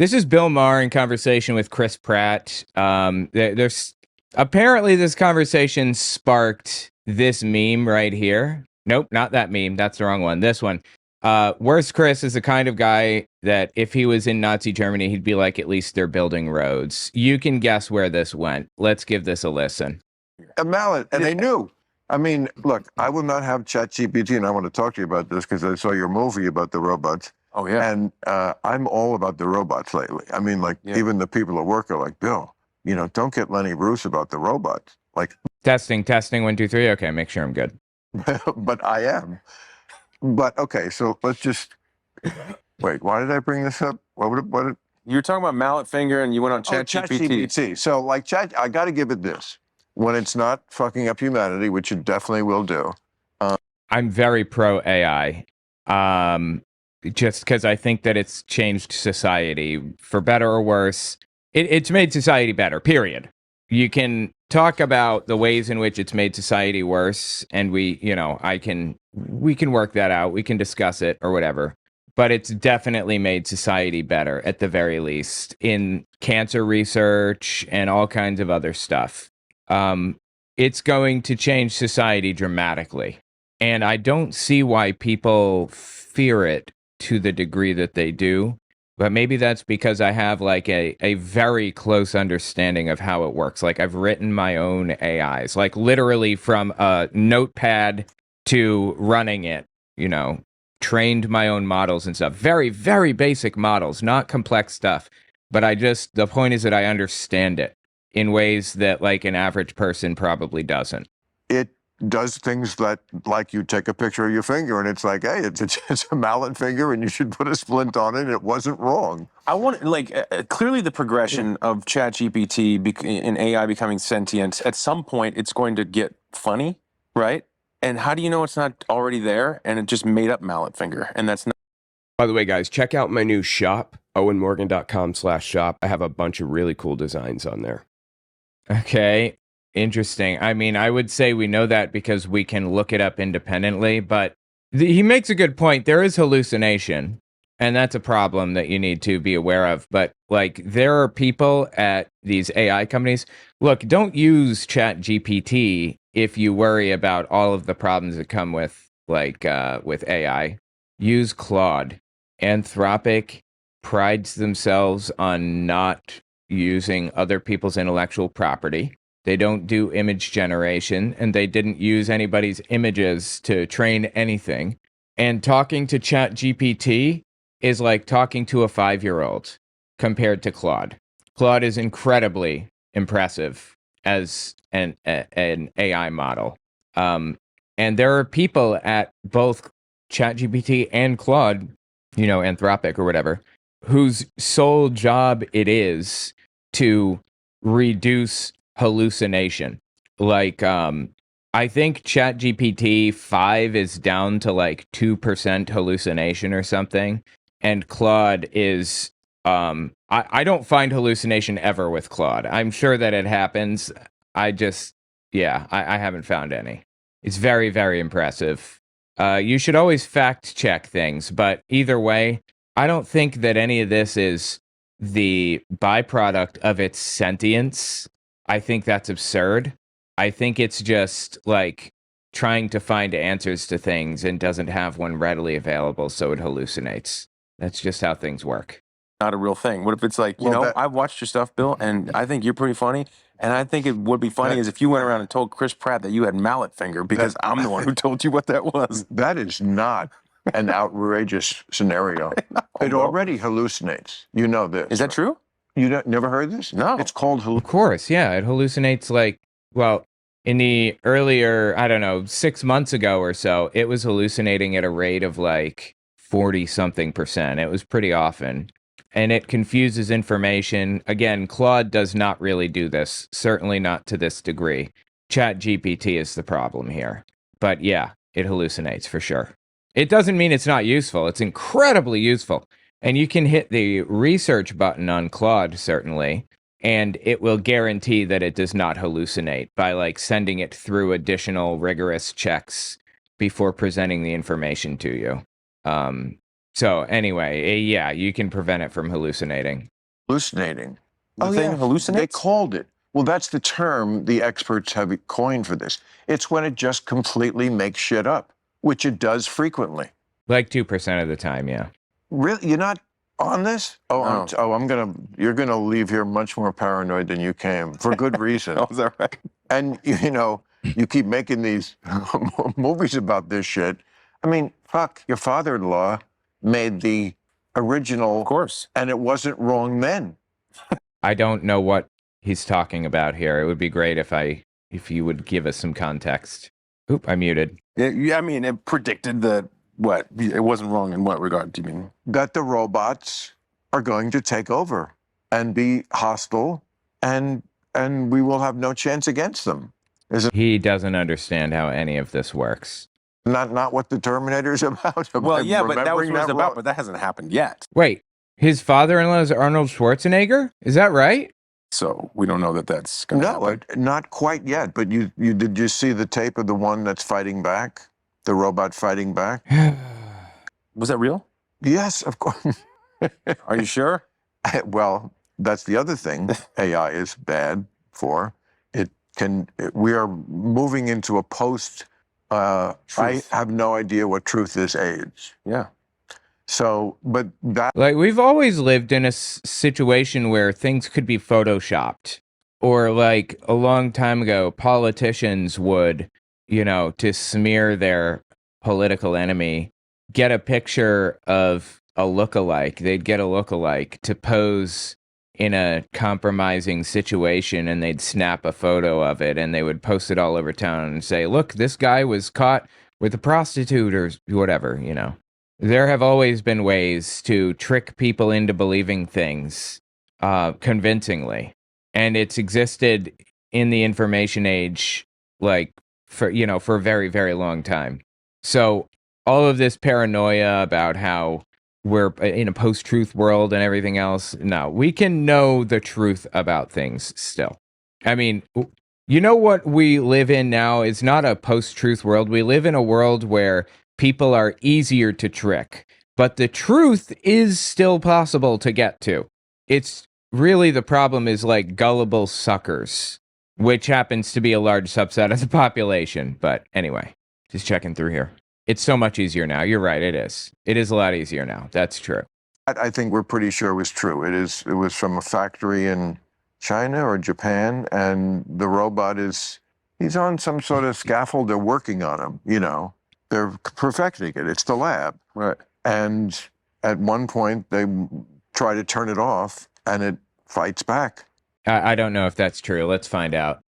This is Bill Maher in conversation with Chris Pratt. There's apparently this conversation sparked this meme right here. Nope, not that meme. That's the wrong one. This one. Worst Chris is the kind of guy that if he was in Nazi Germany, he'd be like, at least they're building roads. You can guess where this went. Let's give this a listen. A mallet, and they knew. I mean, look, I will not have ChatGPT, and I want to talk to you about this because I saw your movie about the robots. Oh, yeah. And I'm all about the robots lately. I mean, like, even the people at work are like, Bill, don't get Lenny Bruce about the robots. Like, Testing, 1, 2, 3. Okay, make sure I'm good. but I am. But okay, so let's just wait. Why did I bring this up? What You were talking about mallet finger, and you went on ChatGPT. ChatGPT. So, like, I got to give it this. When it's not fucking up humanity, which it definitely will do. I'm very pro AI. Just because I think that it's changed society for better or worse. It's made society better, period. You can talk about the ways in which it's made society worse, and we can work that out. We can discuss it or whatever. But it's definitely made society better, at the very least, in cancer research and all kinds of other stuff. It's going to change society dramatically. And I don't see why people fear it to the degree that they do. But maybe that's because I have like a very close understanding of how it works. Like I've written my own AIs, like literally from a notepad to running it, trained my own models and stuff. Very, very basic models, not complex stuff. But the point is that I understand it in ways that like an average person probably doesn't. It does things that, like, you take a picture of your finger and it's like, hey, it's a mallet finger and you should put a splint on it. It wasn't wrong. I want, clearly the progression of ChatGPT and AI becoming sentient, at some point it's going to get funny, right? And how do you know it's not already there and it just made up mallet finger? And that's not. By the way, guys, check out my new shop, owenmorgan.com/shop. I have a bunch of really cool designs on there. Okay. Interesting. I mean, I would say we know that because we can look it up independently, but he makes a good point. There is hallucination, and that's a problem that you need to be aware of. But like, there are people at these AI companies. Look, don't use ChatGPT if you worry about all of the problems that come with with AI. Use Claude. Anthropic prides themselves on not using other people's intellectual property. They don't do image generation, and they didn't use anybody's images to train anything. And talking to ChatGPT is like talking to a 5-year-old compared to Claude. Claude is incredibly impressive as an AI model. And there are people at both ChatGPT and Claude, Anthropic or whatever, whose sole job it is to reduce hallucination. Like, I think ChatGPT 5 is down to like 2% hallucination or something. And Claude is, I don't find hallucination ever with Claude. I'm sure that it happens. I haven't found any. It's very, very impressive. You should always fact check things, but either way, I don't think that any of this is the byproduct of its sentience. I think that's absurd. I think it's just like trying to find answers to things and doesn't have one readily available, so it hallucinates. That's just how things work. Not a real thing. What if it's like, I've watched your stuff, Bill, and I think you're pretty funny. And I think it would be funny is if you went around and told Chris Pratt that you had mallet finger because I'm the one who told you what that was. That is not an outrageous scenario. It already hallucinates. You know this. Is that true? You never heard this? No. It's called Of course, yeah. It hallucinates in the earlier, 6 months ago or so, it was hallucinating at a rate of like 40-something%. It was pretty often. And it confuses information. Again, Claude does not really do this, certainly not to this degree. ChatGPT is the problem here. But yeah, it hallucinates for sure. It doesn't mean it's not useful. It's incredibly useful. And you can hit the research button on Claude, certainly, and it will guarantee that it does not hallucinate by like sending it through additional rigorous checks before presenting the information to you. So anyway, yeah, you can prevent it from hallucinating. Hallucinating. The thing hallucinates? They called it. Well, that's the term the experts have coined for this. It's when it just completely makes shit up, which it does frequently. Like 2% of the time, yeah. Really? You're not on this? Oh, No. you're gonna leave here much more paranoid than you came, for good reason. Oh, is that right? And you keep making these movies about this shit. I mean, fuck, your father-in-law made the original, Of course. and it wasn't wrong then. I don't know what he's talking about here. It would be great if you would give us some context. Oop, I muted. Yeah, I mean, it predicted that what? It wasn't wrong in what regard, do you mean? That the robots are going to take over and be hostile, and we will have no chance against them. He doesn't understand how any of this works. Not what the Terminator's about? Well, yeah, but that was Remembering what it was that about, wrong? but that hasn't happened yet. Wait, his father-in-law is Arnold Schwarzenegger? Is that right? So we don't know that that's going to No, happen. not quite yet. But did you see the tape of the one that's fighting back? The robot fighting back? Was that real? Yes, of course. Are you sure? Well, that's the other thing AI is bad for. We are moving into a post. I Truth. have no idea what truth is age. Yeah. So, but that Like, we've always lived in a situation where things could be photoshopped. Or, like, a long time ago, politicians would, to smear their political enemy, get a picture of a lookalike. They'd get a lookalike to pose in a compromising situation, and they'd snap a photo of it, and they would post it all over town and say, look, this guy was caught with a prostitute or whatever, There have always been ways to trick people into believing things convincingly. And it's existed in the information age, like, for a very, very long time. So all of this paranoia about how we're in a post-truth world and everything else, no, we can know the truth about things still. I mean, what we live in now is not a post-truth world. We live in a world where people are easier to trick, but the truth is still possible to get to. It's really, the problem is like gullible suckers, which happens to be a large subset of the population. But anyway, just checking through here. It's so much easier now. You're right. It is. It is a lot easier now. That's true. I think we're pretty sure was true. It was from a factory in China or Japan, and the robot he's on some sort of scaffold. They're working on him, They're perfecting it. It's the lab. Right. And at one point, they try to turn it off, and it fights back. I don't know if that's true. Let's find out.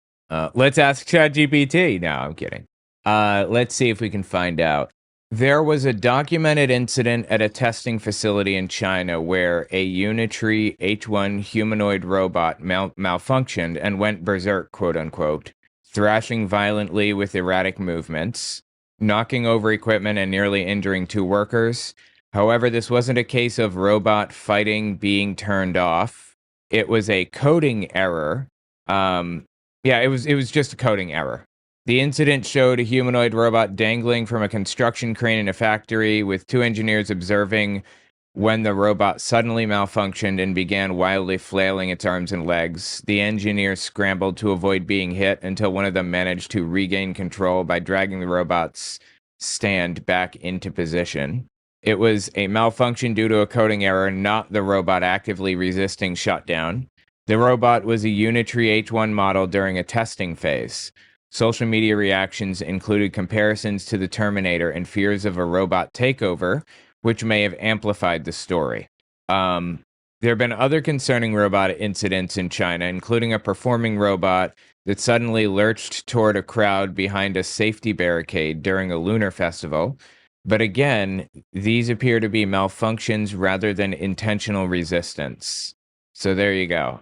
Let's ask ChatGPT. No, I'm kidding. Let's see if we can find out. There was a documented incident at a testing facility in China where a Unitree H1 humanoid robot malfunctioned and went berserk, quote unquote, thrashing violently with erratic movements, knocking over equipment and nearly injuring 2 workers. However, this wasn't a case of robot fighting being turned off. It was a coding error. It was just a coding error. The incident showed a humanoid robot dangling from a construction crane in a factory, with 2 engineers observing when the robot suddenly malfunctioned and began wildly flailing its arms and legs. The engineers scrambled to avoid being hit until one of them managed to regain control by dragging the robot's stand back into position. It was a malfunction due to a coding error, not the robot actively resisting shutdown. The robot was a Unitree H1 model during a testing phase. Social media reactions included comparisons to the Terminator and fears of a robot takeover, which may have amplified the story. There have been other concerning robot incidents in China, including a performing robot that suddenly lurched toward a crowd behind a safety barricade during a lunar festival. But again, these appear to be malfunctions rather than intentional resistance. So there you go.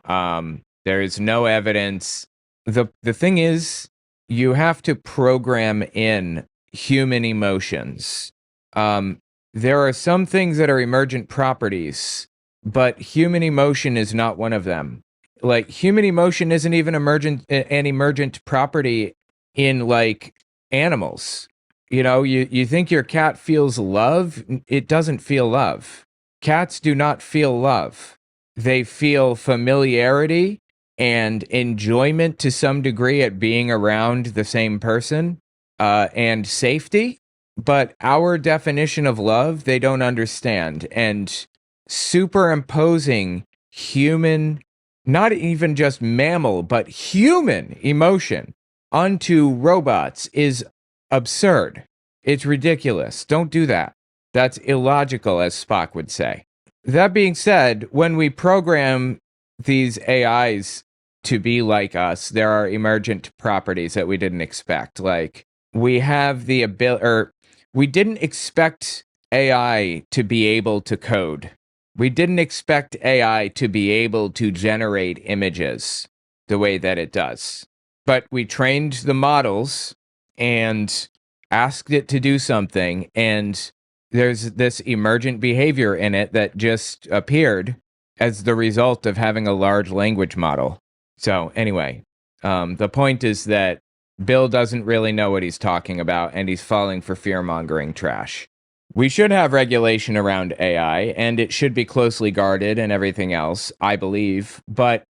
There is no evidence. The thing is, you have to program in human emotions. There are some things that are emergent properties, but human emotion is not one of them. Like, human emotion isn't even an emergent property in, like, animals. You know, you think your cat feels love? It doesn't feel love. Cats do not feel love. They feel familiarity and enjoyment to some degree at being around the same person, and safety. But our definition of love, they don't understand. And superimposing human, not even just mammal, but human emotion onto robots is absurd. It's ridiculous. Don't do that. That's illogical, as Spock would say. That being said, when we program these AIs to be like us, there are emergent properties that we didn't expect. Like, we have the ability, or we didn't expect AI to be able to code. We didn't expect AI to be able to generate images the way that it does. But we trained the models and asked it to do something, and there's this emergent behavior in it that just appeared as the result of having a large language model. So anyway, the point is that Bill doesn't really know what he's talking about, and he's falling for fear-mongering trash. We should have regulation around AI, and it should be closely guarded and everything else, I believe. But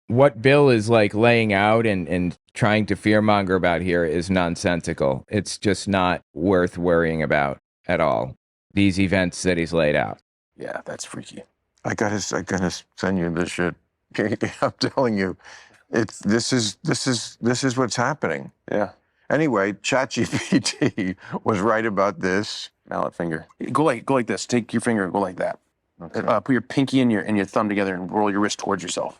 what Bill is like laying out and trying to fearmonger about here is nonsensical. It's just not worth worrying about at all. These events that he's laid out. Yeah, that's freaky. I gotta send you this shit. I'm telling you, this is what's happening. Yeah. Anyway, ChatGPT was right about this. Mallet finger. Go like this. Take your finger and go like that. Okay. Put your pinky and your thumb together and roll your wrist towards yourself.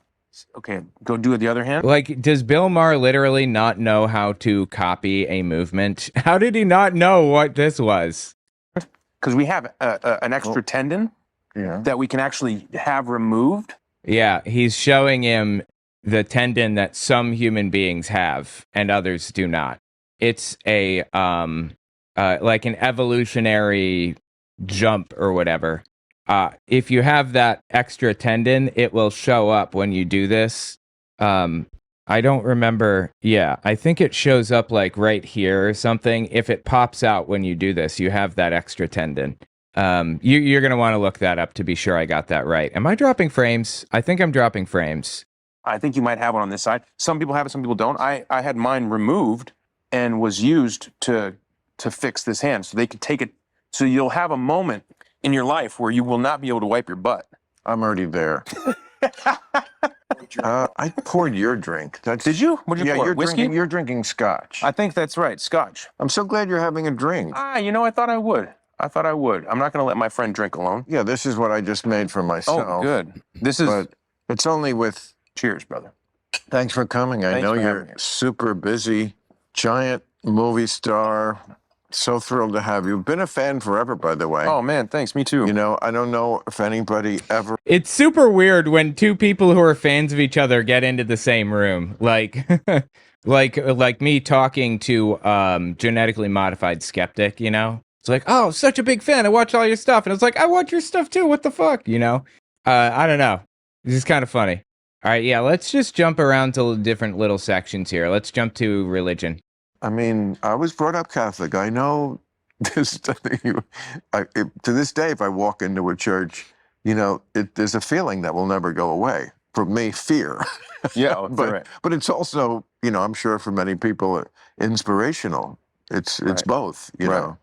Okay, go do it the other hand. Like, does Bill Maher literally not know how to copy a movement? How did he not know what this was? Because we have an extra tendon that we can actually have removed. Yeah, he's showing him the tendon that some human beings have and others do not. It's a like an evolutionary jump or whatever. If you have that extra tendon, it will show up when you do this. I don't remember. Yeah, I think it shows up like right here or something. If it pops out when you do this, you have that extra tendon. You're going to want to look that up to be sure I got that right. Am I dropping frames? I think I'm dropping frames. I think you might have one on this side. Some people have it, some people don't. I had mine removed and was used to fix this hand. So they could take it. So you'll have a moment in your life where you will not be able to wipe your butt. I'm already there. I poured your drink. Did you? What'd you pour? Whiskey? You're drinking scotch. I think that's right, scotch. I'm so glad you're having a drink. I thought I would. I'm not going to let my friend drink alone. Yeah, this is what I just made for myself. Oh, good. But it's only with... Cheers, brother. Thanks for coming. I know you're super busy, giant movie star. So thrilled to have you. Been a fan forever, by the way. Oh, man, thanks. Me too. You know, I don't know if anybody ever... It's super weird when two people who are fans of each other get into the same room. Like, like me talking to genetically modified skeptic, you know? It's like, oh, such a big fan. I watch all your stuff. And it's like, I watch your stuff too. What the fuck? You know? I don't know. This is kind of funny. All right, yeah, let's just jump around to different little sections here. Let's jump to religion. I mean, I was brought up Catholic. I know this. To this day, if I walk into a church, you know, there's a feeling that will never go away. For me, fear. Yeah, but it's also, you know, I'm sure for many people, inspirational. It's both, you know.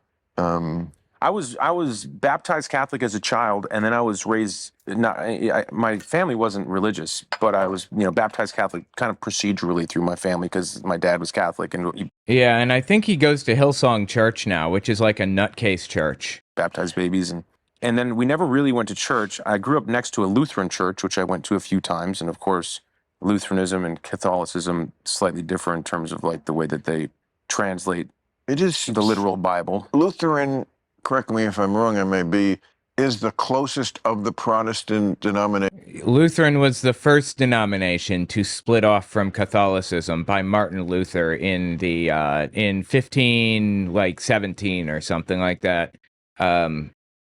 I was baptized Catholic as a child, and then I was raised. My family wasn't religious, but I was, baptized Catholic kind of procedurally through my family because my dad was Catholic, and yeah, and I think he goes to Hillsong Church now, which is like a nutcase church. Baptized babies, and then we never really went to church. I grew up next to a Lutheran church, which I went to a few times, and of course, Lutheranism and Catholicism slightly differ in terms of like the way that they translate. It is the literal Bible. Lutheran, correct me if I'm wrong, I may be, is the closest of the Protestant denominations. Lutheran was the first denomination to split off from Catholicism by Martin Luther in the in 1517 or something like that.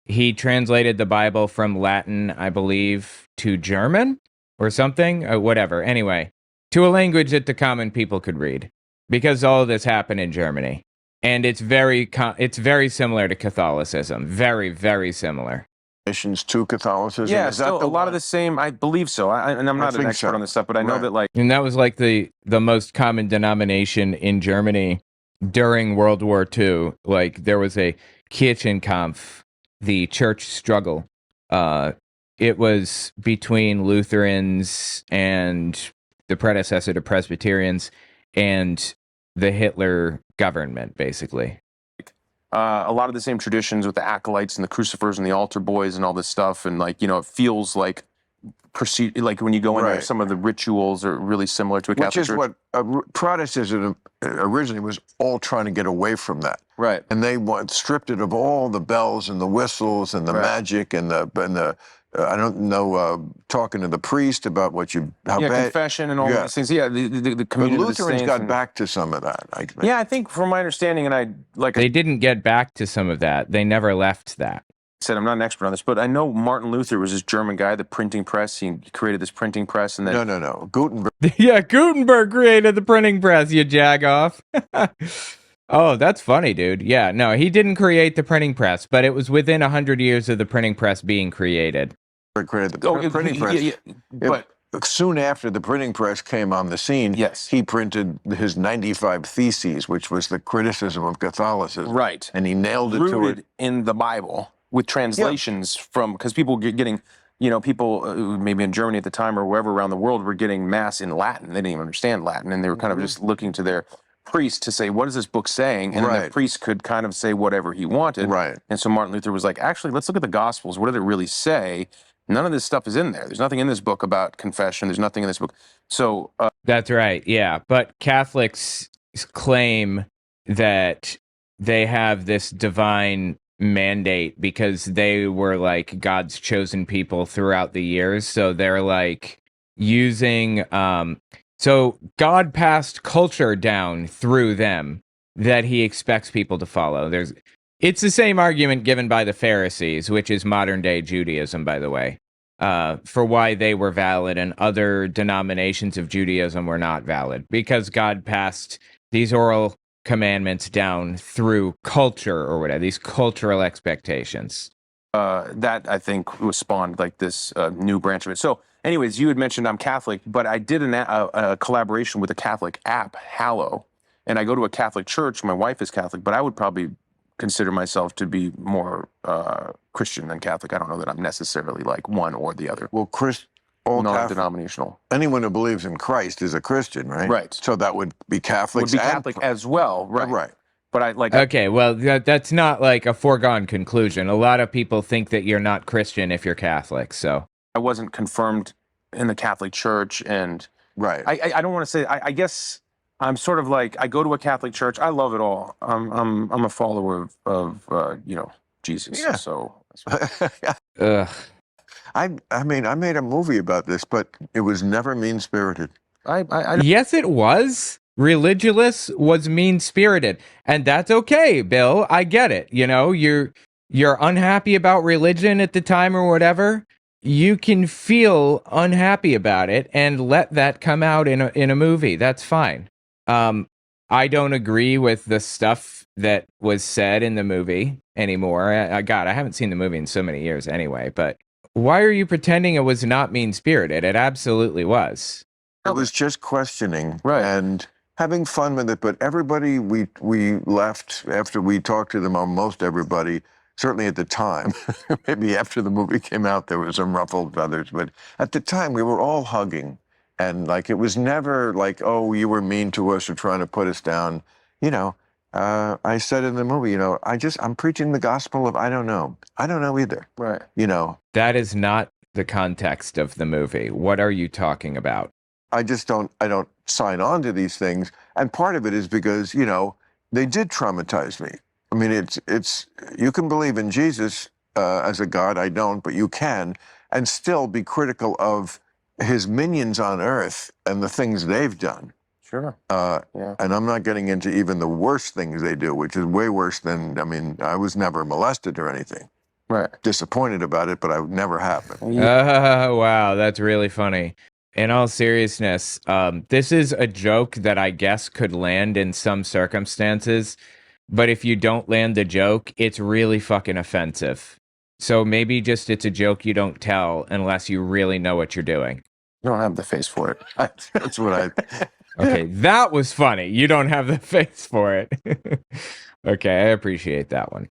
He translated the Bible from Latin, I believe, to German or something, whatever. Anyway, to a language that the common people could read, because all of this happened in Germany. and it's very similar to Catholicism. Very, very similar. To Catholicism. Yeah, Is that still the a lot one? of the same. I believe so. And I'm I not an think expert so. on this stuff, but I know Right. that like And that was like the most common denomination in Germany during World War II. Like there was a Kirchenkampf, the church struggle. It was between Lutherans and the predecessor to Presbyterians and the Hitler government, basically. a lot of the same traditions with the acolytes and the crucifers and the altar boys and all this stuff, and like it feels like like when you go in there, Right. some of the rituals are really similar to a Catholic Which is church. what Protestantism originally was all trying to get away from that. Right. And they stripped it of all the bells and the whistles and the Right. magic and the I don't know, talking to the priest about how Yeah, bad. confession and all Yeah. these things. Yeah, the But communion of the Lutherans saints got and- back to some of that. I think. Yeah, I think from my understanding, and I They didn't get back to some of that. They never left that. said, I'm not an expert on this, but I know Martin Luther was this German guy, the printing press. He created this printing press, and then No. Gutenberg. Yeah, Gutenberg created the printing press, you jagoff. Oh, that's funny, dude. Yeah, no, he didn't create the printing press, but it was within 100 years of the printing press being created. Created the Oh, printing press. but Soon after the printing press came on the scene, Yes. he printed his 95 Theses, which was the criticism of Catholicism. right, And he nailed it to rooted it. in the Bible with translations from because people getting. People maybe in Germany at the time or wherever around the world were getting mass in Latin. They didn't even understand Latin, and they were kind of just looking to their priest to say, "What is this book saying?" And then the Right. priest could kind of say whatever he wanted. Right. And so Martin Luther was like, "Actually, let's look at the Gospels. What did it really say?" None of this stuff is in there. There's nothing in this book about confession. There's nothing in this book. So That's right, yeah. But Catholics claim that they have this divine mandate because they were like God's chosen people throughout the years. So they're like using so God passed culture down through them that he expects people to follow. It's the same argument given by the Pharisees, which is modern day Judaism, by the way, for why they were valid and other denominations of Judaism were not valid, because God passed these oral commandments down through culture or whatever, these cultural expectations. that I think was spawned like this new branch of it. So, anyways, you had mentioned I'm Catholic, but I did a collaboration with a Catholic app, Hallow, and I go to a Catholic church. My wife is Catholic, but I would probably consider myself to be more Christian than Catholic. I don't know that I'm necessarily like one or the other. Well, all Catholic, Non-denominational. anyone who believes in Christ is a Christian, right? Right. So that would be Catholics. Would be and- Catholic as well, right? Right. But I like. Okay, well, that's not like a foregone conclusion. A lot of people think that you're not Christian if you're Catholic, so. I wasn't confirmed in the Catholic Church, and Right. I don't want to say. I guess I'm sort of like I go to a Catholic church. I love it all. I'm a follower of Jesus. Yeah. So Ugh. I mean, I made a movie about this, but it was never mean-spirited. I Yes, it was. Religious was mean-spirited, and that's okay, Bill. I get it. You're unhappy about religion at the time or whatever. You can feel unhappy about it and let that come out in a movie. That's fine. I don't agree with the stuff that was said in the movie anymore. God, I haven't seen the movie in so many years anyway, but why are you pretending it was not mean-spirited? It absolutely was. It was just questioning Right. and having fun with it. But everybody we left after we talked to them, almost everybody, certainly at the time, maybe after the movie came out, there was some ruffled feathers. But at the time, we were all hugging. And like, it was never like, oh, you were mean to us or trying to put us down. I said in the movie, I'm preaching the gospel of I don't know. I don't know either. right. That is not the context of the movie. What are you talking about? I don't sign on to these things. And part of it is because, they did traumatize me. I mean, it's you can believe in Jesus as a God. I don't, but you can, and still be critical of his minions on earth and the things they've done. Sure. And I'm not getting into even the worst things they do, which is way worse than, I was never molested or anything. Right. Disappointed about it, but I would never happen. Wow, that's really funny. In all seriousness, this is a joke that I guess could land in some circumstances, but if you don't land the joke, it's really fucking offensive. So maybe just it's a joke you don't tell unless you really know what you're doing. You don't have the face for it. That's what I. Okay, that was funny. You don't have the face for it. Okay, I appreciate that one.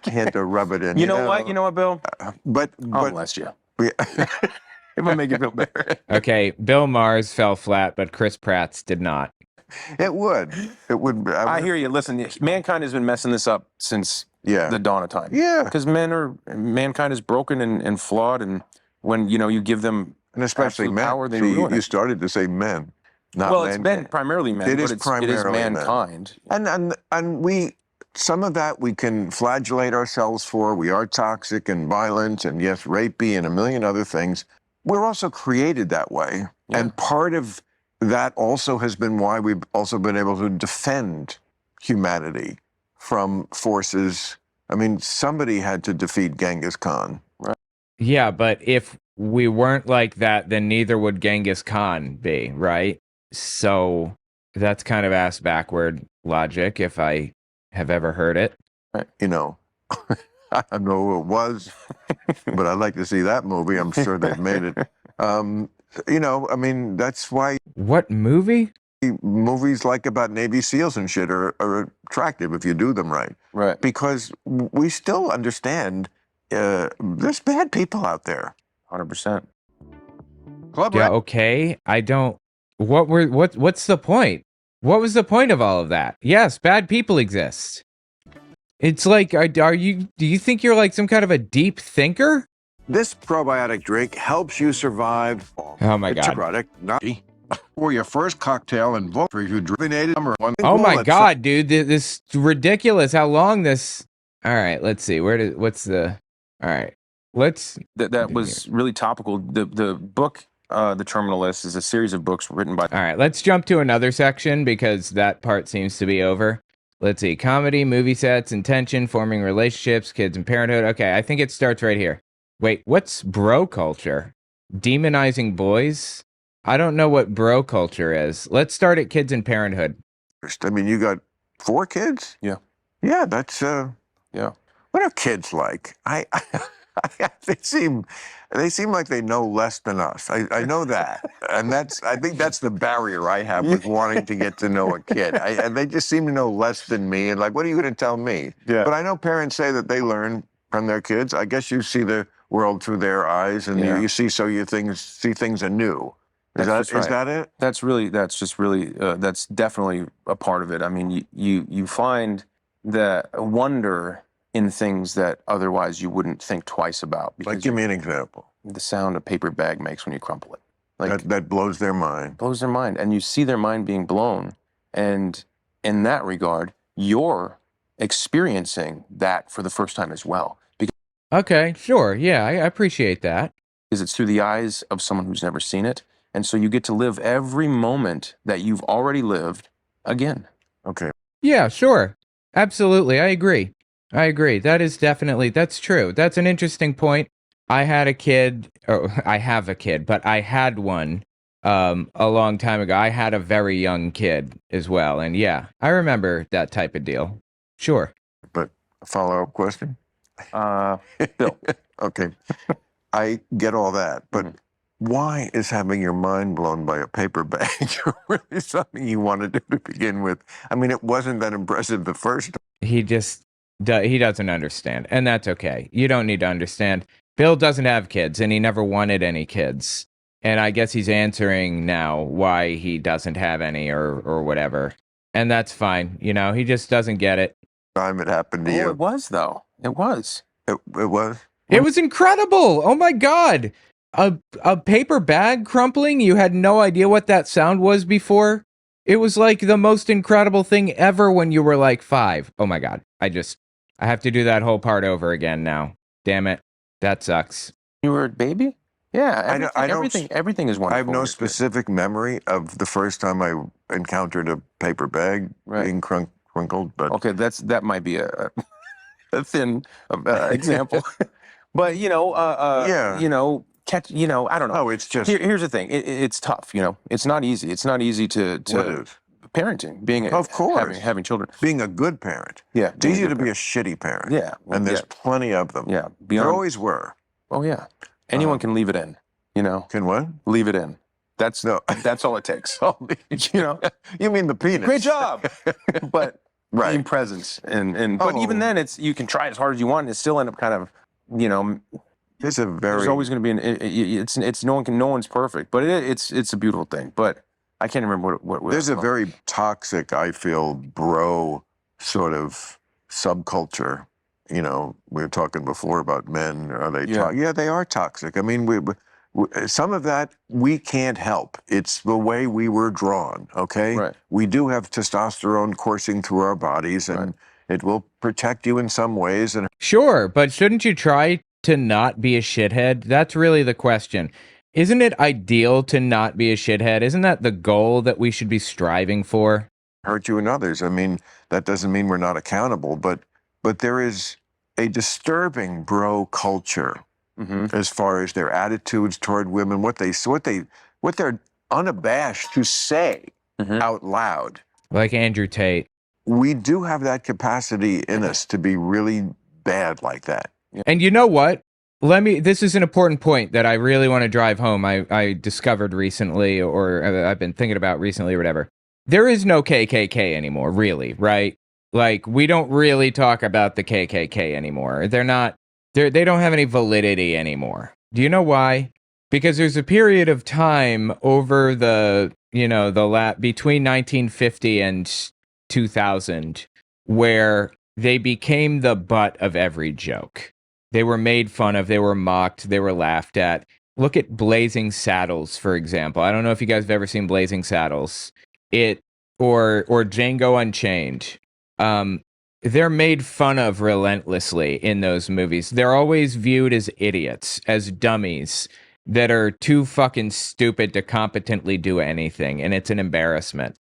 Had to rub it in. You know what? You know what, Bill? But I'll bless you. we, If I make you feel better. Okay, Bill Maher's fell flat, but Chris Pratt's did not. it would. It would. I hear you. Listen, mankind has been messing this up since Yeah. the dawn of time. Yeah. Because mankind is broken and flawed, and when you give them And especially absolute men. power, they See, ruin you it. started to say men, not Well, it's mankind. been primarily men. It but is it is primarily men. mankind. And we, some of that we can flagellate ourselves for. We are toxic and violent and yes, rapey and a million other things. We're also created that way. Yeah. And part of that also has been why we've also been able to defend humanity from forces. I mean, somebody had to defeat Genghis Khan. Yeah, but if we weren't like that, then neither would Genghis Khan be, right? So that's kind of ass backward logic, if I have ever heard it. You know, I don't know who it was, but I'd like to see that movie. I'm sure they've made it. You know, I mean, that's why What movie? movies like about Navy SEALs and shit are attractive if you do them right. Right. Because we still understand there's bad people out there. 100%. Club Yeah, okay. I don't. What's the point? What was the point of all of that? Yes, bad people exist. It's like, do you think you're like some kind of a deep thinker? This probiotic drink helps you survive. Oh my It's a God. product, not for your first cocktail and vote for rejuvenated #1. Oh my God, dude. This is ridiculous how long this. All right, let's see. What's the. All right. Let's. That was really topical. The book, The Terminalist, is a series of books written by. All right, let's jump to another section because that part seems to be over. Let's see. Comedy, movie sets, intention, forming relationships, kids and parenthood. Okay, I think it starts right here. Wait, what's bro culture? Demonizing boys? I don't know what bro culture is. Let's start at kids and parenthood. I mean, you got 4 kids? Yeah. Yeah, that's Yeah. what are kids like? They seem like they know less than us. I know that, and I think that's the barrier I have with wanting to get to know a kid. They just seem to know less than me, and like, what are you going to tell me? Yeah. But I know parents say that they learn from their kids. I guess you see the world through their eyes, and Yeah. you see see things anew. Is That's just right. that it? That's definitely a part of it. I mean, you find the wonder in things that otherwise you wouldn't think twice about. Like, give me an example. The sound a paper bag makes when you crumple it. Like, That blows their mind. blows their mind, and you see their mind being blown. And in that regard, you're experiencing that for the first time as well, Okay, sure. Yeah, I appreciate that. because it's through the eyes of someone who's never seen it. And so you get to live every moment that you've already lived again. Okay. Yeah, sure. Absolutely. I agree. That's true. That's an interesting point. I had a kid, or I have a kid, but I had one a long time ago. I had a very young kid as well. And yeah, I remember that type of deal. Sure. But a follow-up question? Bill. Okay. I get all that, but why is having your mind blown by a paper bag really something you want to do to begin with? I mean, it wasn't that impressive the first time. He doesn't understand, and that's okay. You don't need to understand. Bill doesn't have kids, and he never wanted any kids. And I guess he's answering now why he doesn't have any or whatever. And that's fine. You know, he just doesn't get it. Time it happened to Oh, you. it was, though. It was. It was? It was incredible. Oh my God. A paper bag crumpling? You had no idea what that sound was before? It was like the most incredible thing ever when you were like 5. Oh my God. I have to do that whole part over again now. Damn it. That sucks. You were a baby? Yeah. I don't- Everything is wonderful. I have no when you're a kid. specific memory of the first time I encountered a paper bag Right. being crunkled, but Okay, that might be a thin example. But, Yeah. I don't know. oh, it's just Here's the thing. It's tough, It's not easy. It's not easy to what is? parenting, being Of course. having children. Being a good parent. Yeah, It's being a easy to good be a shitty parent. Yeah, well, And there's yeah. plenty of them. Yeah, There beyond. always were. Oh yeah, anyone can leave it in. You know, Can what? leave it in. That's No. that's all it takes. Oh, You know, you mean the penis? great job, but Right. being present and but even Oh. then, it's you can try as hard as you want, and it still end up kind of, you know, There's a very. there's always going to be it's no one's perfect, but it's a beautiful thing. But I can't remember what There's a very toxic, I feel, bro sort of subculture. You know, we were talking before about men. Are they? Yeah. Yeah, they are toxic. I mean, some of that we can't help. It's the way we were drawn. Okay. Right. We do have testosterone coursing through our bodies, and Right. it will protect you in some ways. And Sure, but shouldn't you try to not be a shithead? That's really the question. Isn't it ideal to not be a shithead? Isn't that the goal that we should be striving for? hurt you and others. I mean, that doesn't mean we're not accountable, but there is a disturbing bro culture Mm-hmm. as far as their attitudes toward women, what they're unabashed to say Mhm. out loud. Like Andrew Tate. We do have that capacity in us to be really bad like that. And you know what? This is an important point that I really want to drive home. I discovered recently, or I've been thinking about recently or whatever. There is no KKK anymore, really, right? Like, we don't really talk about the KKK anymore. They don't have any validity anymore. Do you know why? Because there's a period of time over between 1950 and 2000 where they became the butt of every joke. They were made fun of, they were mocked, they were laughed at. Look at Blazing Saddles, for example. I don't know if you guys have ever seen Blazing Saddles. Or Django Unchained. They're made fun of relentlessly in those movies. They're always viewed as idiots, as dummies that are too fucking stupid to competently do anything, and it's an embarrassment.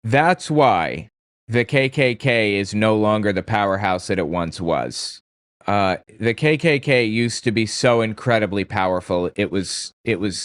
That's why the KKK is no longer the powerhouse that it once was. The KKK used to be so incredibly powerful, it was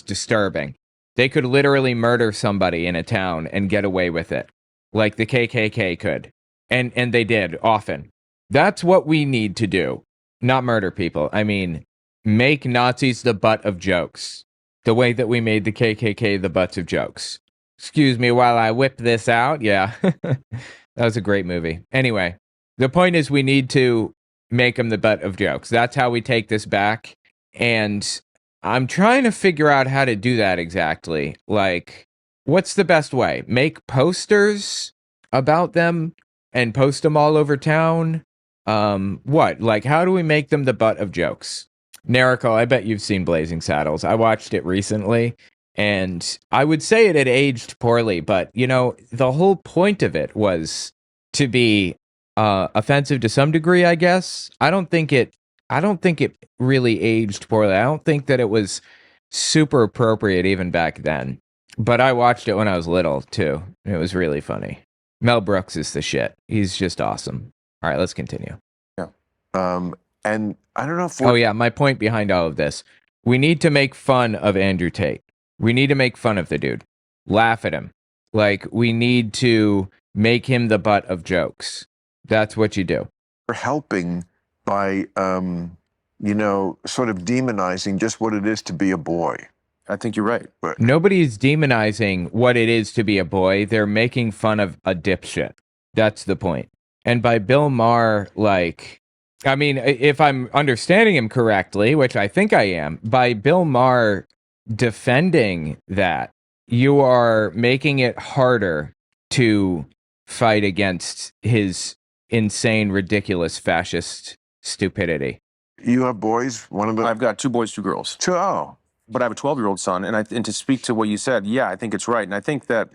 disturbing. They could literally murder somebody in a town and get away with it, like the KKK could. And they did, often. That's what we need to do. Not murder people. I mean, make Nazis the butt of jokes. The way that we made the KKK the butts of jokes. Excuse me while I whip this out. Yeah. That was a great movie. Anyway, the point is we need to make them the butt of jokes. That's how we take this back. And I'm trying to figure out how to do that exactly. Like, what's the best way? Make posters about them and post them all over town? What? Like, how do we make them the butt of jokes? Nariko, I bet you've seen Blazing Saddles. I watched it recently, and I would say it had aged poorly, but, you know, the whole point of it was to be offensive to some degree, I guess. I don't think it really aged poorly. I don't think that it was super appropriate even back then. But I watched it when I was little, too. It was really funny. Mel Brooks is the shit. He's just awesome. All right, let's continue. And I don't know if Oh, yeah, my point behind all of this. We need to make fun of Andrew Tate. We need to make fun of the dude. Laugh at him. Like, we need to make him the butt of jokes. That's what you do. we're helping by, sort of demonizing just what it is to be a boy. I think you're right. Nobody's demonizing what it is to be a boy. They're making fun of a dipshit. That's the point. And by Bill Maher, if I'm understanding him correctly, which I think I am, by Bill Maher defending that, you are making it harder to fight against his insane, ridiculous, fascist stupidity. You have boys? One of the I've got 2 boys, 2 girls. two. Oh, But I have a 12-year-old son, and to speak to what you said, yeah, I think it's right. And I think that,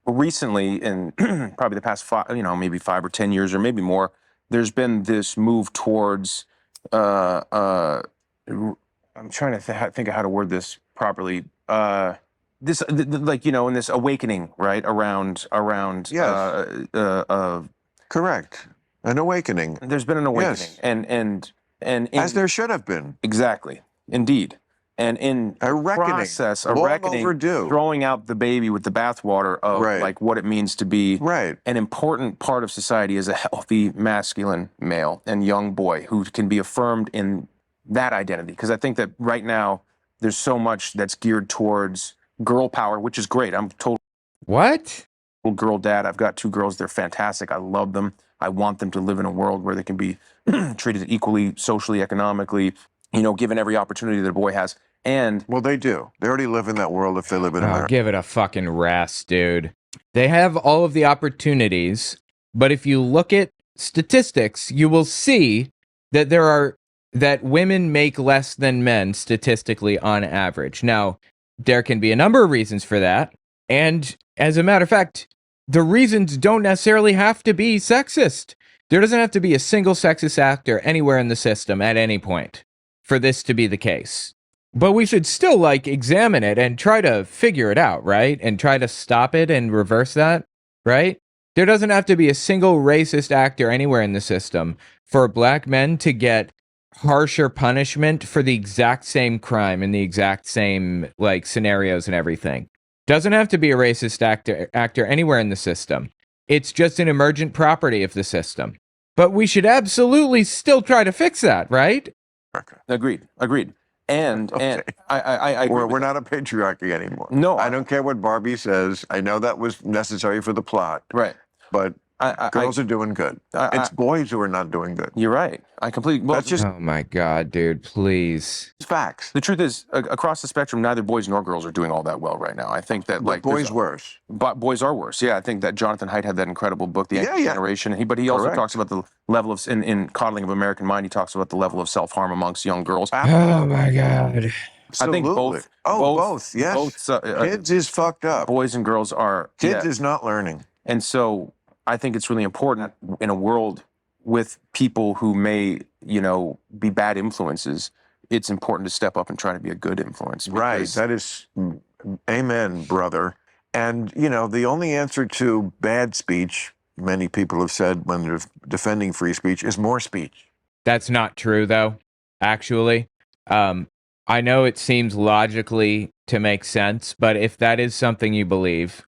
recently, in probably the past 5, maybe 5 or 10 years or maybe more, there's been this move towards, I'm trying to think of how to word this properly. This, in this awakening, right, around Yes. Correct. An awakening, there's been an awakening, Yes. and as there should have been. exactly, indeed. And in A reckoning. process, a Long reckoning, overdue. throwing out the baby with the bathwater of Right. like what it means to be Right. an important part of society as a healthy masculine male and young boy who can be affirmed in that identity. Because I think that right now there's so much that's geared towards girl power, which is great. I'm total What? girl dad. I've got 2 girls. They're fantastic. I love them. I want them to live in a world where they can be treated equally, socially, economically, given every opportunity that a boy has. And Well, they do. They already live in that world if they live in Oh, America. give it a fucking rest, dude. They have all of the opportunities, but if you look at statistics, you will see that that women make less than men statistically on average. Now, there can be a number of reasons for that, and as a matter of fact, the reasons don't necessarily have to be sexist. There doesn't have to be a single sexist actor anywhere in the system at any point for this to be the case. But we should still examine it and try to figure it out, right? And try to stop it and reverse that, right? There doesn't have to be a single racist actor anywhere in the system for black men to get harsher punishment for the exact same crime in the exact same scenarios and everything. Doesn't have to be a racist actor anywhere in the system. It's just an emergent property of the system. But we should absolutely still try to fix that, right? agreed. And Okay. I agree. We're not a patriarchy anymore. No, I don't care what Barbie says. I know that was necessary for the plot, right. but girls are doing good. It's boys who are not doing good. You're right. I completely. Well, That's just Oh my God, dude, please. facts. the truth is, across the spectrum, neither boys nor girls are doing all that well right now. I think that But boys worse. But boys are worse. Yeah, I think that Jonathan Haidt had that incredible book, The Anxious Generation. But he also Correct. talks about the level of in Coddling of American Mind. He talks about the level of self-harm amongst young girls. Oh my God. I think Absolutely. both. Both. Yes. Both, Kids is fucked up. boys and girls are. Kids is not learning. And so I think it's really important in a world with people who may, be bad influences. It's important to step up and try to be a good influence. Right. because- That is, amen, brother. And, the only answer to bad speech, many people have said when they're defending free speech, is more speech. That's not true, though, actually. I know it seems logically to make sense, but if that is something you believe,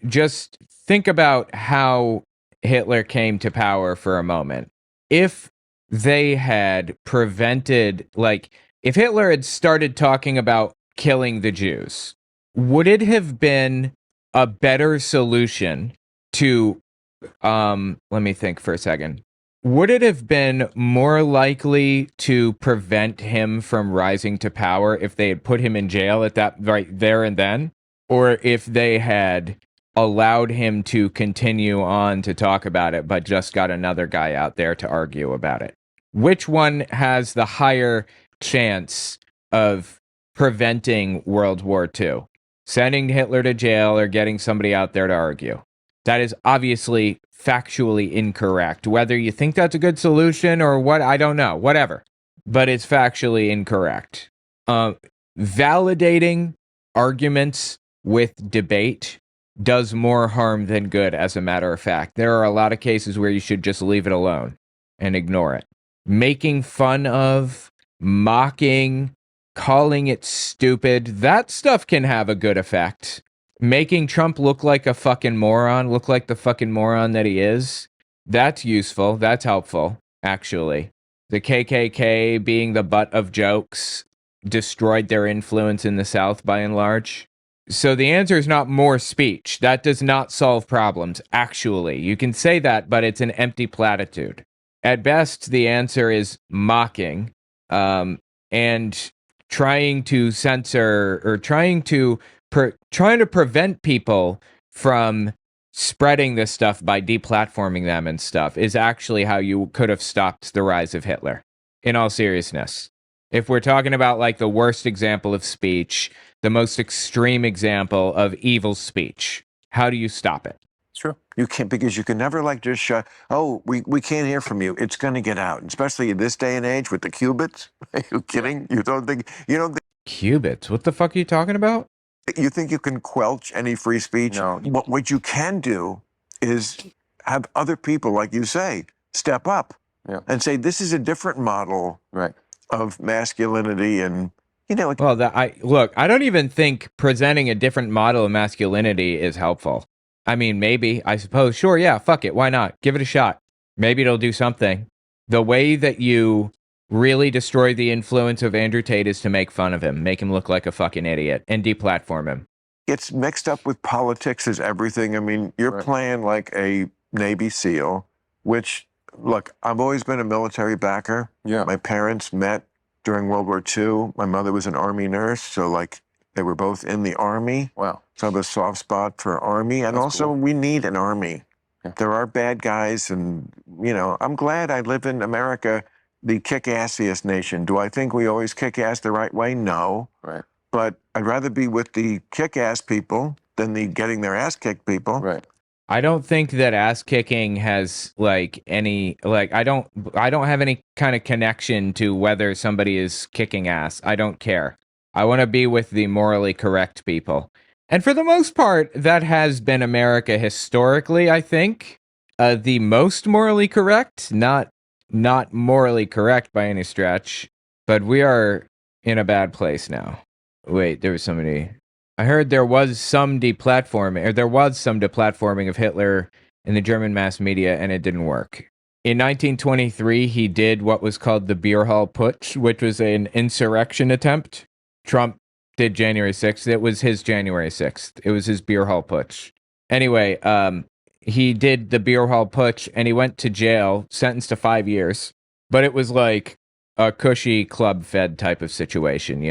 just think about how Hitler came to power for a moment. If they had prevented, if Hitler had started talking about killing the Jews, would it have been a better solution to, let me think for a second. Would it have been more likely to prevent him from rising to power if they had put him in jail at that right there and then? Or if they had allowed him to continue on to talk about it, but just got another guy out there to argue about it? Which one has the higher chance of preventing World War II? Sending Hitler to jail or getting somebody out there to argue? That is obviously factually incorrect. Whether you think that's a good solution or what, I don't know. Whatever. But it's factually incorrect. Validating arguments with debate does more harm than good, as a matter of fact. There are a lot of cases where you should just leave it alone and ignore it. Making fun of, mocking, calling it stupid, that stuff can have a good effect. Making Trump look like a fucking moron, look like the fucking moron that he is, that's useful, that's helpful, actually. The KKK being the butt of jokes destroyed their influence in the South by and large. So the answer is not more speech. That does not solve problems, actually. You can say that, but it's an empty platitude. At best, the answer is mocking, and trying to censor or trying to prevent people from spreading this stuff by deplatforming them and stuff is actually how you could have stopped the rise of Hitler, in all seriousness. If we're talking about the worst example of speech, the most extreme example of evil speech, how do you stop it? It's true. You can't, because you can never just shut. Oh, we can't hear from you. It's going to get out, especially in this day and age with the qubits. Are you kidding? You don't think Qubits? What the fuck are you talking about? you think you can quelch any free speech? No. What you can do is have other people, like you say, step up Yeah. and say, this is a different model Right. of masculinity and You know, Well, I don't even think presenting a different model of masculinity is helpful. I mean, maybe, I suppose, sure, yeah, fuck it, why not? Give it a shot. Maybe it'll do something. The way that you really destroy the influence of Andrew Tate is to make fun of him, make him look like a fucking idiot, and deplatform him. gets mixed up with politics as everything. I mean, you're Right. playing like a Navy SEAL, which, look, I've always been a military backer. Yeah. My parents met during World War II. My mother was an Army nurse, so like they were both in the Army. Wow. So I have a soft spot for Army, and That's also cool. we need an Army. Yeah. There are bad guys, and I'm glad I live in America, the kick-assiest nation. Do I think we always kick ass the right way? No. Right. But I'd rather be with the kick-ass people than the getting their ass kicked people. Right. I don't think that ass kicking has I don't have any kind of connection to whether somebody is kicking ass. I don't care. I want to be with the morally correct people. And for the most part, that has been America historically, I think. The most morally correct, not morally correct by any stretch, but we are in a bad place now. Wait, there was somebody. I heard there was some deplatforming of Hitler in the German mass media, and it didn't work. In 1923, he did what was called the Beer Hall Putsch, which was an insurrection attempt. Trump did January 6th. It was his January 6th. It was his Beer Hall Putsch. Anyway, he did the Beer Hall Putsch, and he went to jail, sentenced to 5 years. But it was like a cushy club fed type of situation,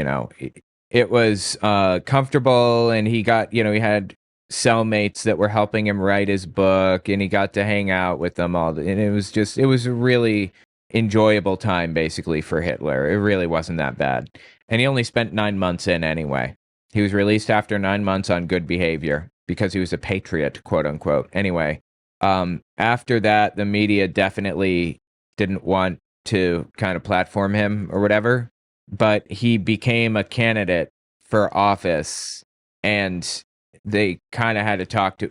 It was comfortable, and he got, he had cellmates that were helping him write his book, and he got to hang out with them all. And it was a really enjoyable time, basically, for Hitler. It really wasn't that bad. And he only spent 9 months in anyway. He was released after 9 months on good behavior because he was a patriot, quote unquote. Anyway, after that, the media definitely didn't want to kind of platform him or whatever. But he became a candidate for office, and they kind of had to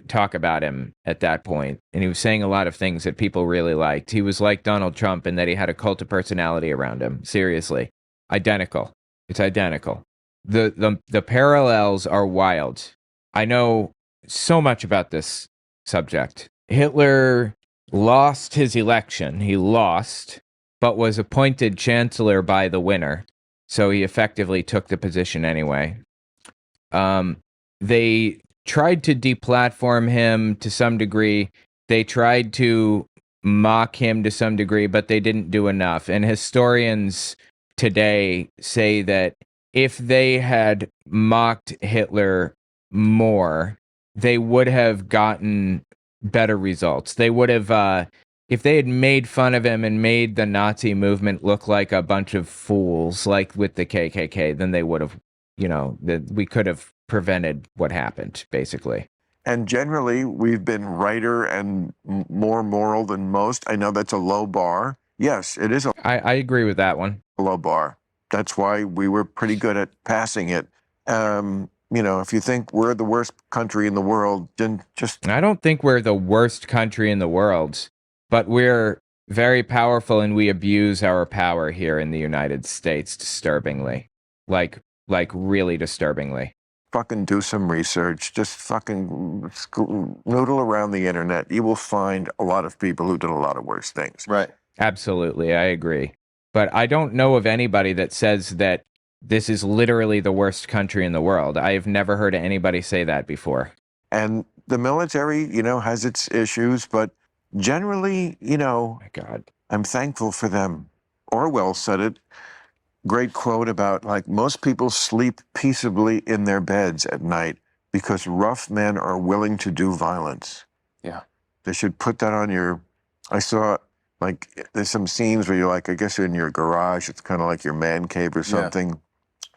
talk about him at that point. And he was saying a lot of things that people really liked. He was like Donald Trump in that he had a cult of personality around him. Seriously, identical. It's identical. The parallels are wild. I know so much about this subject. Hitler lost his election. He lost, but was appointed chancellor by the winner. So he effectively took the position anyway. They tried to deplatform him to some degree. They tried to mock him to some degree, but they didn't do enough. And historians today say that if they had mocked Hitler more, they would have gotten better results. They would have... if they had made fun of him and made the Nazi movement look like a bunch of fools, like with the KKK, then they would have, we could have prevented what happened, basically. And generally, we've been righter and more moral than most. I know that's a low bar. Yes, it is a I agree with that one. low bar. That's why we were pretty good at passing it. If you think we're the worst country in the world, then just... I don't think we're the worst country in the world. But we're very powerful, and we abuse our power here in the United States disturbingly. Like really disturbingly. Fucking do some research. Just fucking noodle around the internet. You will find a lot of people who did a lot of worse things. Right. Absolutely, I agree. But I don't know of anybody that says that this is literally the worst country in the world. I have never heard anybody say that before. And the military, has its issues, but generally, Oh my God. I'm thankful for them. Orwell said it. Great quote about, like, most people sleep peaceably in their beds at night because rough men are willing to do violence. Yeah. They should put that on I saw, like, there's some scenes where you're like, I guess you're in your garage. It's kind of like your man cave or something.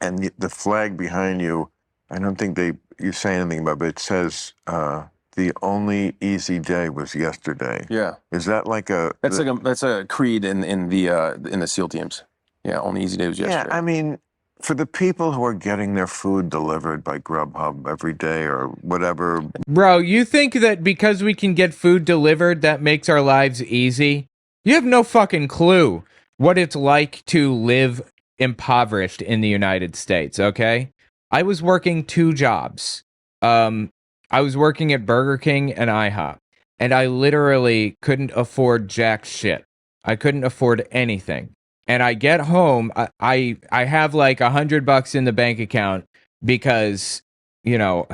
And the flag behind you, I don't think you say anything about it, but it says, the only easy day was yesterday. Yeah. Is that like a... That's a creed in the SEAL teams. Yeah. Only easy day was yesterday. Yeah, I mean, for the people who are getting their food delivered by Grubhub every day or whatever... Bro, you think that because we can get food delivered, that makes our lives easy? You have no fucking clue what it's like to live impoverished in the United States, okay? I was working 2 jobs. I was working at Burger King and IHOP, and I literally couldn't afford jack shit. I couldn't afford anything. And I get home, I have like $100 in the bank account because, you know,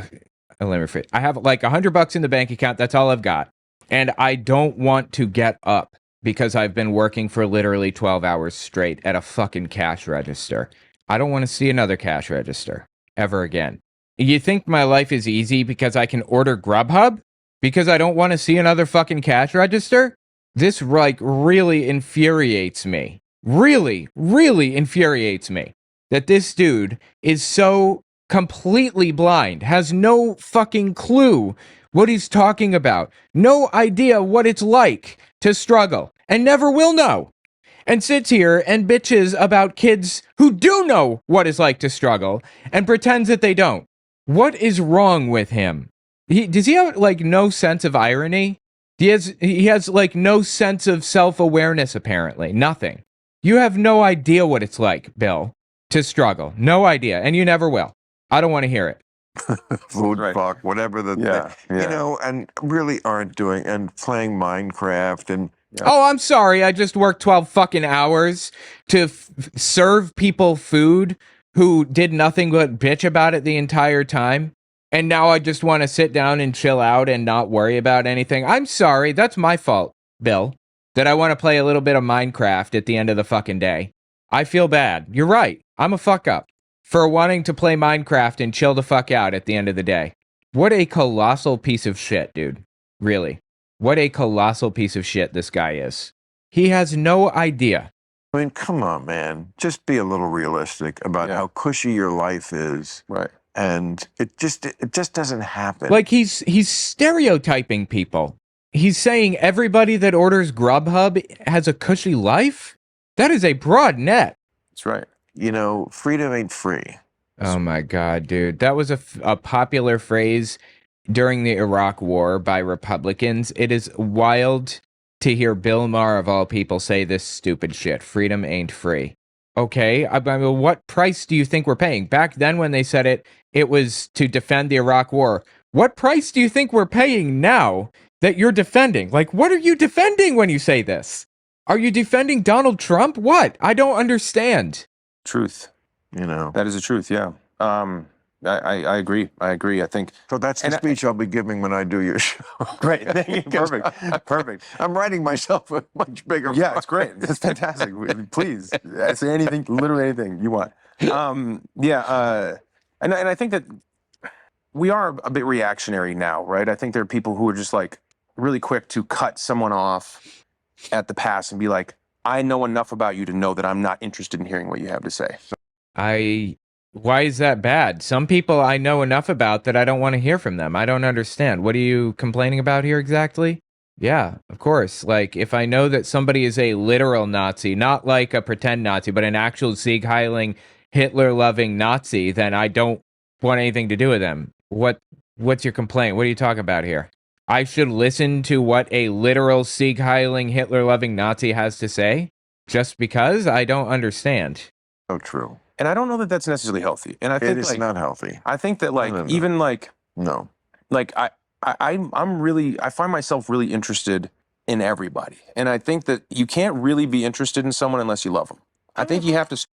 let me rephrase. I have like $100 in the bank account. That's all I've got. And I don't want to get up because I've been working for literally 12 hours straight at a fucking cash register. I don't want to see another cash register ever again. You think my life is easy because I can order Grubhub? Because I don't want to see another fucking cash register? This like really infuriates me. Really, really infuriates me that this dude is so completely blind, has no fucking clue what he's talking about, no idea what it's like to struggle, and never will know, and sits here and bitches about kids who do know what it's like to struggle and pretends that they don't. What is wrong with him? Does he have like no sense of irony? He has like no sense of self-awareness, apparently. Nothing. You have no idea what it's like, Bill, to struggle. No idea, and you never will. I don't want to hear it. Food Right. fuck, whatever Yeah, you yeah. know, and really aren't doing, and playing Minecraft and Oh, I'm sorry. I just worked 12 fucking hours to serve people food who did nothing but bitch about it the entire time. And now I just want to sit down and chill out and not worry about anything. I'm sorry. That's my fault, Bill, that I want to play a little bit of Minecraft at the end of the fucking day. I feel bad. You're right. I'm a fuck up for wanting to play Minecraft and chill the fuck out at the end of the day. What a colossal piece of shit, dude. Really. What a colossal piece of shit this guy is. He has no idea. I mean, come on, man. Just be a little realistic about Yeah. how cushy your life is. Right. And it just doesn't happen. Like he's stereotyping people. He's saying everybody that orders Grubhub has a cushy life? That is a broad net. That's right. you know, freedom ain't free. Oh my God, dude. That was a popular phrase during the Iraq War by Republicans. It is wild to hear Bill Maher, of all people, say this stupid shit. Freedom ain't free. Okay, I mean, what price do you think we're paying? Back then when they said it, it was to defend the Iraq War. What price do you think we're paying now that you're defending? Like, what are you defending when you say this? Are you defending Donald Trump? What? I don't understand. Truth. You know. That is the truth. Yeah. I agree. I agree. I think. So that's the And I- speech I'll be giving when I do your show. Great. Thank you. Perfect. Perfect. I'm writing myself a much bigger. Yeah, it's great. It's fantastic. Please say anything, literally anything you want. And I think that we are a bit reactionary now, right? I think there are people who are just like really quick to cut someone off at the pass and be like, I know enough about you to know that I'm not interested in hearing what you have to say. Why is that bad? Some people I know enough about that I don't want to hear from them. I don't understand. What are you complaining about here exactly? Yeah, of course. Like, if I know that somebody is a literal Nazi, not like a pretend Nazi, but an actual Sieg-heiling, Hitler-loving Nazi, then I don't want anything to do with them. What's your complaint? What are you talking about here? I should listen to what a literal Sieg-heiling, Hitler-loving Nazi has to say? Just because? I don't understand. So true. And I don't know that that's necessarily healthy. And I think It is like, not healthy. I think that like No. even like No. like I find myself really interested in everybody. And I think that you can't really be interested in someone unless you love them. I think you have to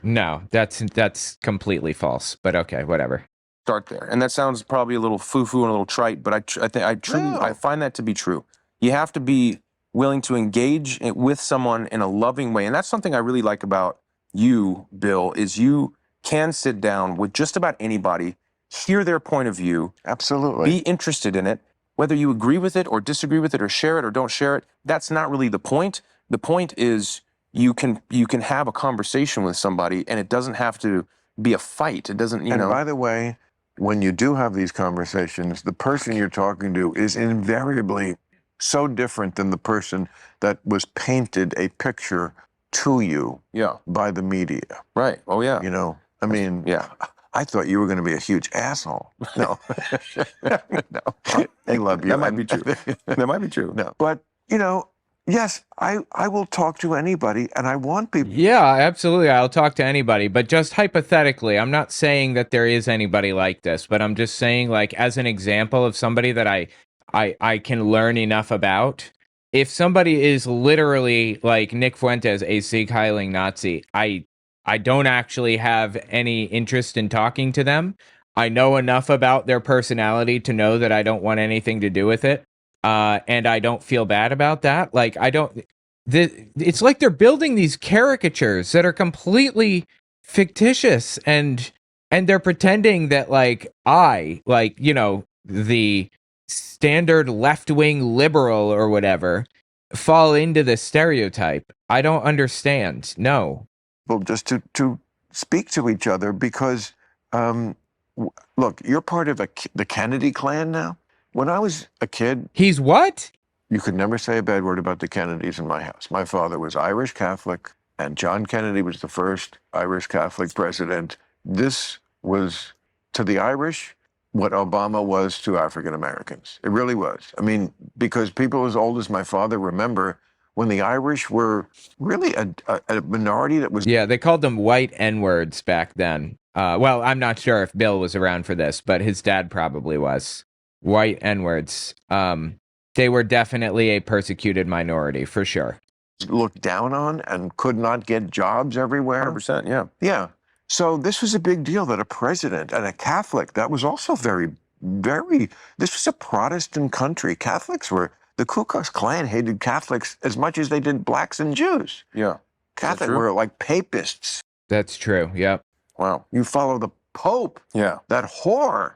No, that's completely false. But okay, whatever. start there. And that sounds probably a little foo-foo and a little trite, but I find that to be true. You have to be willing to engage with someone in a loving way. And that's something I really like about you, Bill, is you can sit down with just about anybody, hear their point of view, Absolutely. be interested in it, whether you agree with it or disagree with it or share it or don't share it. That's not really the point. The point is you can have a conversation with somebody and it doesn't have to be a fight. It doesn't, And by the way, when you do have these conversations, the person you're talking to is invariably so different than the person that was painted a picture to you yeah, by the media. right. Oh yeah. You know, I mean, Yeah. I thought you were going to be a huge asshole. No, no, they love you. That might be true. That might be true. No, but you know, yes, I will talk to anybody, and I want people. Yeah, absolutely. I'll talk to anybody, but just hypothetically, I'm not saying that there is anybody like this, but I'm just saying, like, as an example of somebody that I can learn enough about. If somebody is literally like Nick Fuentes, a Sieg Heiling Nazi, I don't actually have any interest in talking to them. I know enough about their personality to know that I don't want anything to do with it. And I don't feel bad about that. Like, I don't. It's like they're building these caricatures that are completely fictitious, and they're pretending that, like, the standard left-wing liberal or whatever, fall into this stereotype. I don't understand. No. Well, just to speak to each other because, look, you're part of the Kennedy clan now. When I was a kid, He's what? you could never say a bad word about the Kennedys in my house. My father was Irish Catholic, and John Kennedy was the first Irish Catholic president. This was, to the Irish, what Obama was to African Americans. It really was. I mean, because people as old as my father remember when the Irish were really a minority that was. Yeah, they called them white N-words back then. Well, I'm not sure if Bill was around for this, but his dad probably was. White N-words. They were definitely a persecuted minority, for sure. Looked down on and could not get jobs everywhere. 100%, yeah. Yeah. So this was a big deal that a president and a Catholic, that was also very, very, this was a Protestant country. Catholics were, the Ku Klux Klan hated Catholics as much as they did blacks and Jews. Yeah. Catholics true? were like papists. That's true. Yep. Wow. You follow the Pope, Yeah. that whore,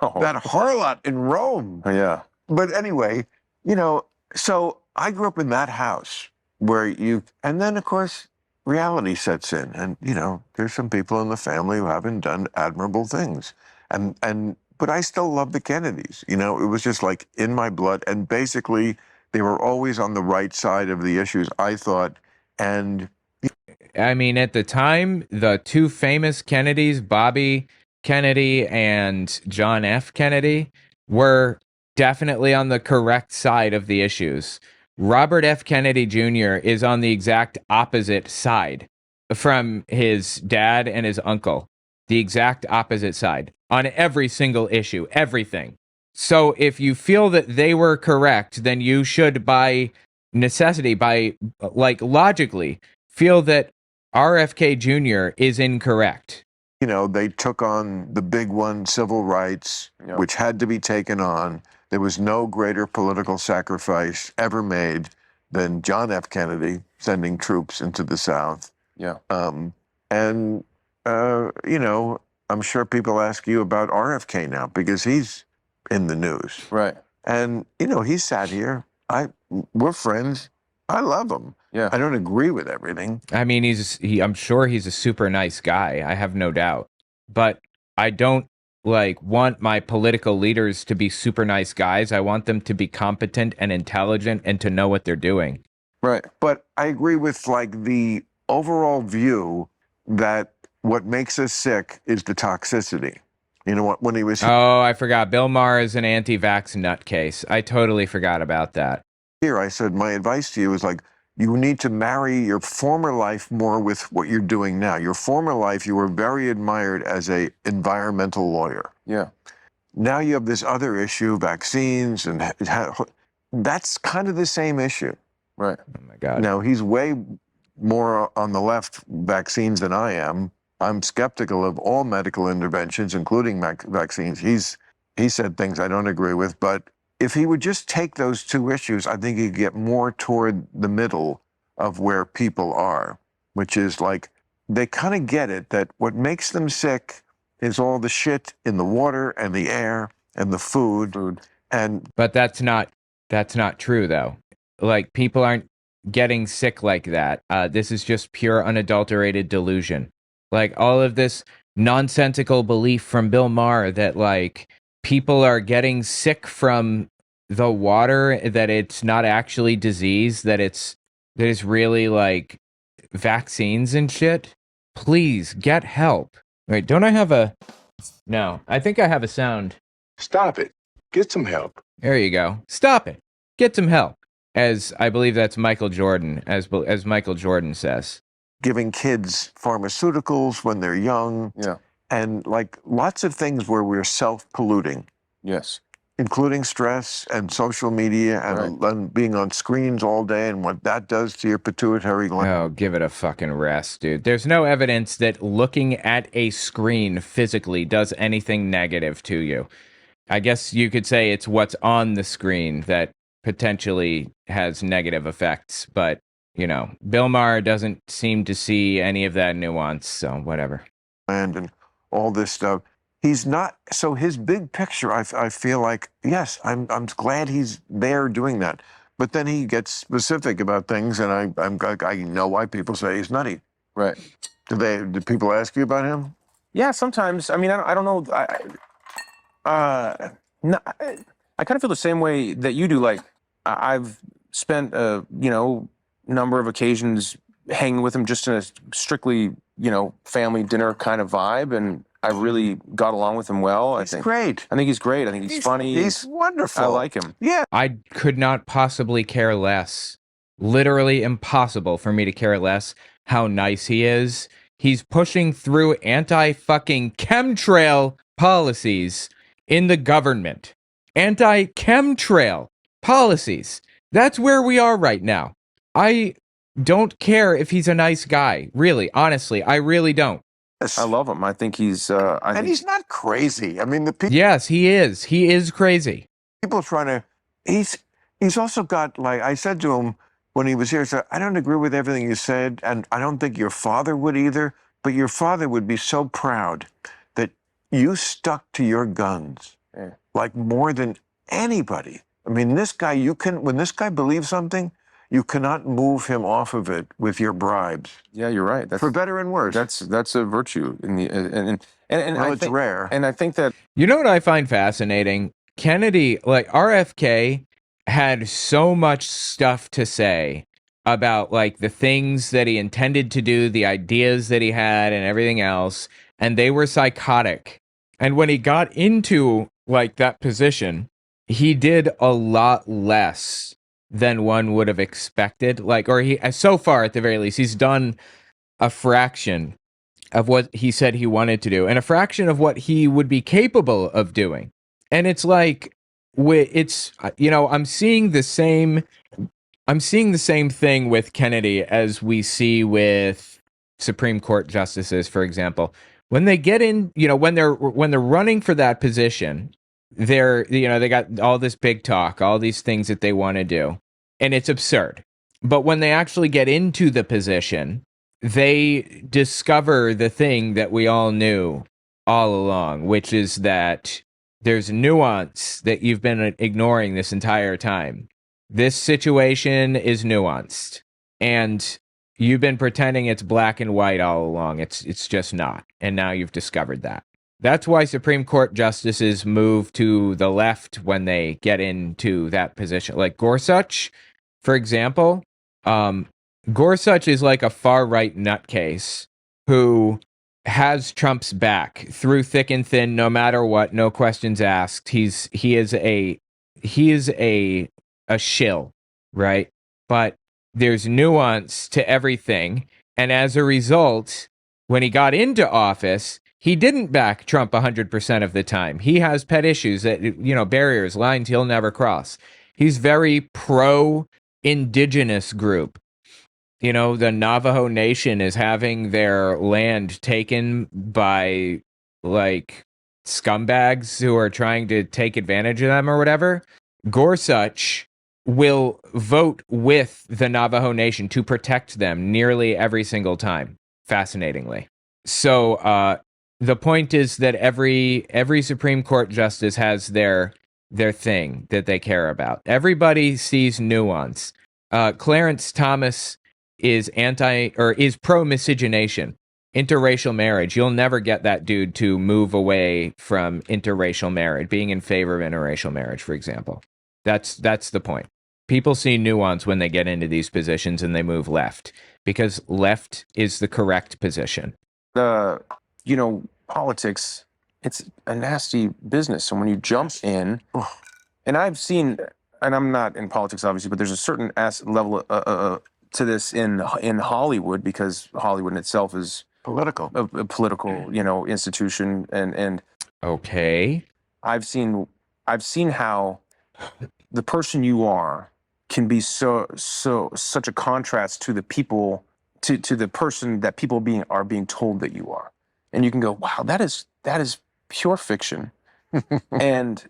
Oh, that harlot in Rome. yeah. But anyway, so I grew up in that house where and then of course, reality sets in. And, there's some people in the family who haven't done admirable things. But I still love the Kennedys. It was just like in my blood. And basically, they were always on the right side of the issues, I thought. And I mean, at the time, the two famous Kennedys, Bobby Kennedy and John F. Kennedy, were definitely on the correct side of the issues. Robert F. Kennedy Jr. is on the exact opposite side from his dad and his uncle. The exact opposite side on every single issue, everything. So if you feel that they were correct, then you should, by necessity, logically, feel that RFK Jr. is incorrect. they took on the big one, civil rights, Yep. which had to be taken on. There was no greater political sacrifice ever made than John F. Kennedy sending troops into the South. Yeah. And I'm sure people ask you about RFK now because he's in the news. Right. And, he sat here. We're friends. I love him. Yeah. I don't agree with everything. I mean, I'm sure he's a super nice guy. I have no doubt. But I don't want my political leaders to be super nice guys. I want them to be competent and intelligent and to know what they're doing. Right. But I agree with the overall view that what makes us sick is the toxicity. When he was Oh, I forgot. Bill Maher is an anti-vax nutcase. I totally forgot about that. here, I said, my advice to you is you need to marry your former life more with what you're doing now. Your former life, you were very admired as a environmental lawyer. Yeah. Now you have this other issue, vaccines, and that's kind of the same issue. Right. Oh my God. Now, he's way more on the left vaccines than I am. I'm skeptical of all medical interventions, including vaccines. He said things I don't agree with, but if he would just take those two issues, I think he'd get more toward the middle of where people are, which is they kind of get it that what makes them sick is all the shit in the water and the air and the food. But that's not true, though. People aren't getting sick like that. This is just pure unadulterated delusion. All of this nonsensical belief from Bill Maher that people are getting sick from the water, that it's not actually disease, that it's really vaccines and shit. Please get help. Wait, don't I have a... No, I think I have a sound. Stop it. Get some help. There you go. Stop it. Get some help. as I believe that's Michael Jordan, as Michael Jordan says. Giving kids pharmaceuticals when they're young, Yeah. and like lots of things where we're self-polluting, Yes. including stress and social media and being on screens all day and what that does to your pituitary gland. Oh, give it a fucking rest, dude. There's no evidence that looking at a screen physically does anything negative to you. I guess you could say it's what's on the screen that potentially has negative effects, but, you know, Bill Maher doesn't seem to see any of that nuance, so whatever. And all this stuff. He's not, so his big picture, I feel like, yes, I'm glad he's there doing that. But then he gets specific about things, and I know why people say he's nutty. Right. Do people ask you about him? Yeah, sometimes. I mean, I don't know. No, I kind of feel the same way that you do. Like, I've spent number of occasions hanging with him just in a strictly family dinner kind of vibe, and I really got along with him well. He's great. I think he's great. I think he's funny. He's wonderful. I like him. Yeah. I could not possibly care less. Literally impossible for me to care less how nice he is. He's pushing through anti-fucking chemtrail policies in the government. Anti-chemtrail policies. That's where we are right now. I don't care if he's a nice guy. Really, honestly, I really don't. Yes. I love him. I think he's. He's not crazy. I mean, the people. Yes, he is. He is crazy. People trying to. He's also got, like I said to him when he was here, so I don't agree with everything you said, and I don't think your father would either. But your father would be so proud that you stuck to your guns, like more than anybody. I mean, this guy, when this guy believes something, you cannot move him off of it with your bribes. Yeah, you're right. For better and worse. That's a virtue in the and well, I it's think, rare. And I think that You know what I find fascinating? Kennedy, like RFK, had so much stuff to say about like the things that he intended to do, the ideas that he had, and everything else, and they were psychotic. And when he got into like that position, he did a lot less than one would have expected. Like, or he, so far at the very least, he's done a fraction of what he said he wanted to do and a fraction of what he would be capable of doing. And it's like, it's, I'm seeing the same thing with Kennedy as we see with Supreme Court justices, for example. When they get in, when they're running for that position, they got all this big talk, all these things that they want to do, and it's absurd. But when they actually get into the position, they discover the thing that we all knew all along, which is that there's nuance that you've been ignoring this entire time. This situation is nuanced, and you've been pretending it's black and white all along. It's just not, and now you've discovered that. That's why Supreme Court justices move to the left when they get into that position. Like Gorsuch, for example, Gorsuch is like a far-right nutcase who has Trump's back through thick and thin, no matter what, no questions asked. He is a shill, right? But there's nuance to everything, and as a result, when he got into office, he didn't back Trump 100% of the time. He has pet issues that, barriers, lines he'll never cross. He's very pro-indigenous group. The Navajo Nation is having their land taken by, like, scumbags who are trying to take advantage of them or whatever. Gorsuch will vote with the Navajo Nation to protect them nearly every single time, fascinatingly. So the point is that every Supreme Court justice has their thing that they care about. Everybody sees nuance. Clarence Thomas is pro-miscegenation, interracial marriage. You'll never get that dude to move away from interracial marriage, being in favor of interracial marriage, for example. That's the point. People see nuance when they get into these positions and they move left, because left is the correct position. Politics, it's a nasty business. And when you jump in, and I've seen and I'm not in politics, obviously, but there's a certain level to this in Hollywood, because Hollywood in itself is Political. a political, institution, and Okay. I've seen how the person you are can be such a contrast to the people, to the person that people are being told that you are, and you can go, wow, that is pure fiction. And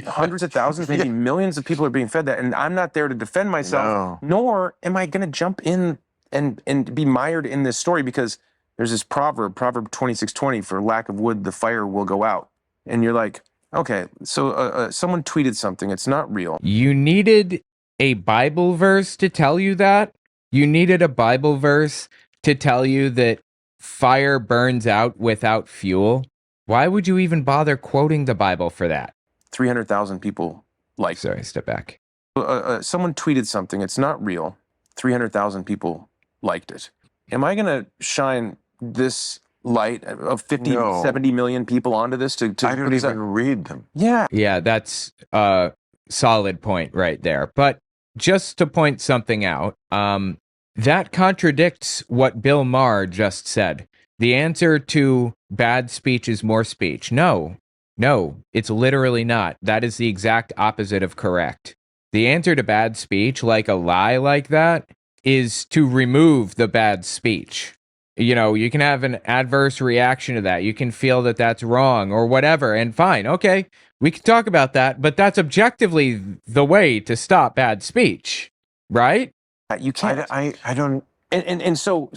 hundreds of thousands, maybe millions of people are being fed that, and I'm not there to defend myself, nor am I going to jump in and be mired in this story, because there's this proverb 26:20, for lack of wood the fire will go out, and you're like, okay, so someone tweeted something, it's not real. You needed a Bible verse to tell you that? You needed a Bible verse to tell you that fire burns out without fuel? Why would you even bother quoting the Bible for that? 300,000 people liked it. Sorry, step back. Someone tweeted something, it's not real. 300,000 people liked it. Am I going to shine this light of 50, No. 70 million people onto this? I don't even read them. Yeah. Yeah, that's a solid point right there. But just to point something out, that contradicts what Bill Maher just said. The answer to bad speech is more speech. No, it's literally not. That is the exact opposite of correct. The answer to bad speech, like a lie like that, is to remove the bad speech. You can have an adverse reaction to that. You can feel that that's wrong or whatever, and fine, okay, we can talk about that, but that's objectively the way to stop bad speech, right? You can't. I don't. So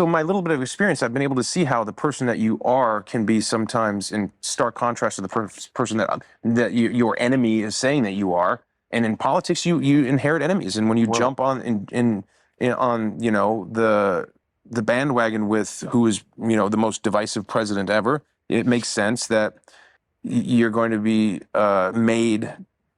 my little bit of experience, I've been able to see how the person that you are can be sometimes in stark contrast to the person that your enemy is saying that you are. And in politics, you inherit enemies, and when you jump on the bandwagon with who is the most divisive president ever, it makes sense that you're going to be made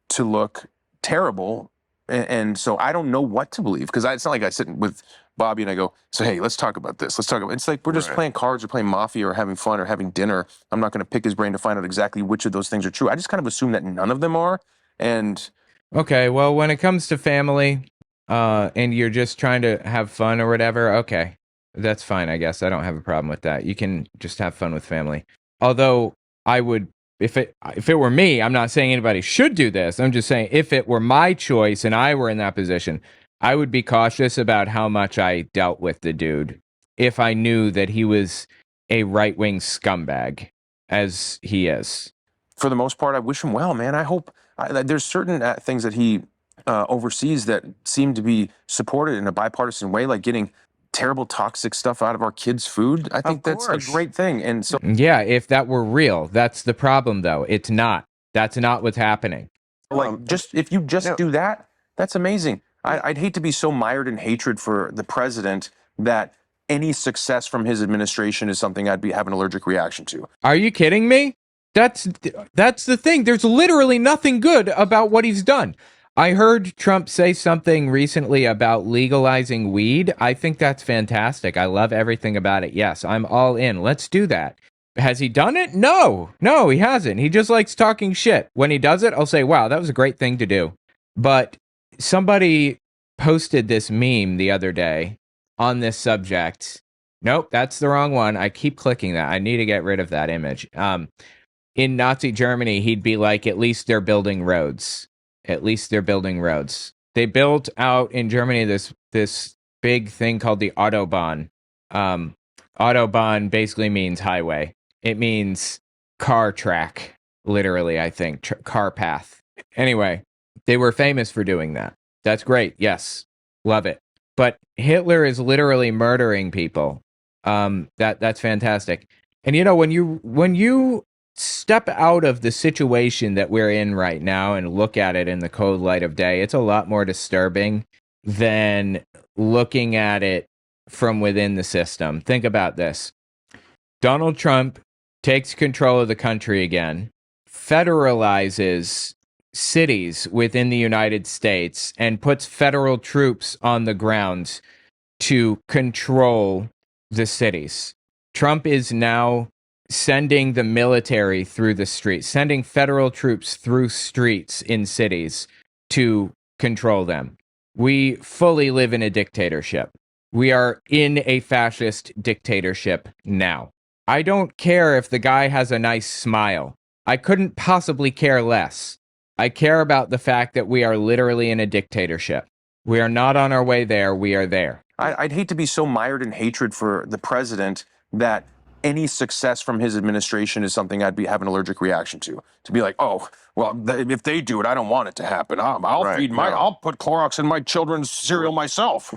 to look terrible. And so I don't know what to believe, because it's not like I sit with Bobby and I go, so hey, let's talk about this. Let's talk about. It's like we're just playing cards or playing Mafia or having fun or having dinner. I'm not going to pick his brain to find out exactly which of those things are true. I just kind of assume that none of them are. And okay, well, when it comes to family, and you're just trying to have fun or whatever, okay, that's fine. I guess I don't have a problem with that. You can just have fun with family. Although I would. If it were me, I'm not saying anybody should do this. I'm just saying if it were my choice and I were in that position, I would be cautious about how much I dealt with the dude if I knew that he was a right-wing scumbag, as he is. For the most part, I wish him well, man. I hope there's certain things that he oversees that seem to be supported in a bipartisan way, like getting terrible toxic stuff out of our kids' food. I think that's a great thing. And so, yeah, if that were real, that's the problem, though. It's not. That's not what's happening. If you do that, that's amazing. I'd hate to be so mired in hatred for the president that any success from his administration is something I'd have an allergic reaction to. Are you kidding me? That's the thing. There's literally nothing good about what he's done. I heard Trump say something recently about legalizing weed. I think that's fantastic. I love everything about it. Yes, I'm all in. Let's do that. Has he done it? No, he hasn't. He just likes talking shit. When he does it, I'll say, wow, that was a great thing to do. But somebody posted this meme the other day on this subject. Nope, that's the wrong one. I keep clicking that. I need to get rid of that image. In Nazi Germany, he'd be like, at least they're building roads. At least they're building roads. They built out in Germany this big thing called the Autobahn. Autobahn basically means highway. It means car track, literally, I think. Car path. Anyway, they were famous for doing that. That's great. Yes. Love it. But Hitler is literally murdering people. That's fantastic. And when you step out of the situation that we're in right now and look at it in the cold light of day, it's a lot more disturbing than looking at it from within the system. Think about this. Donald Trump takes control of the country again, federalizes cities within the United States, and puts federal troops on the ground to control the cities. Trump is now sending the military through the streets, sending federal troops through streets in cities to control them. We fully live in a dictatorship. We are in a fascist dictatorship now. I don't care if the guy has a nice smile. I couldn't possibly care less. I care about the fact that we are literally in a dictatorship. We are not on our way there. We are there. I'd hate to be so mired in hatred for the president that any success from his administration is something I'd have an allergic reaction to. To be like, oh, well, if they do it, I don't want it to happen. I'll Right, no. I'll put Clorox in my children's cereal myself.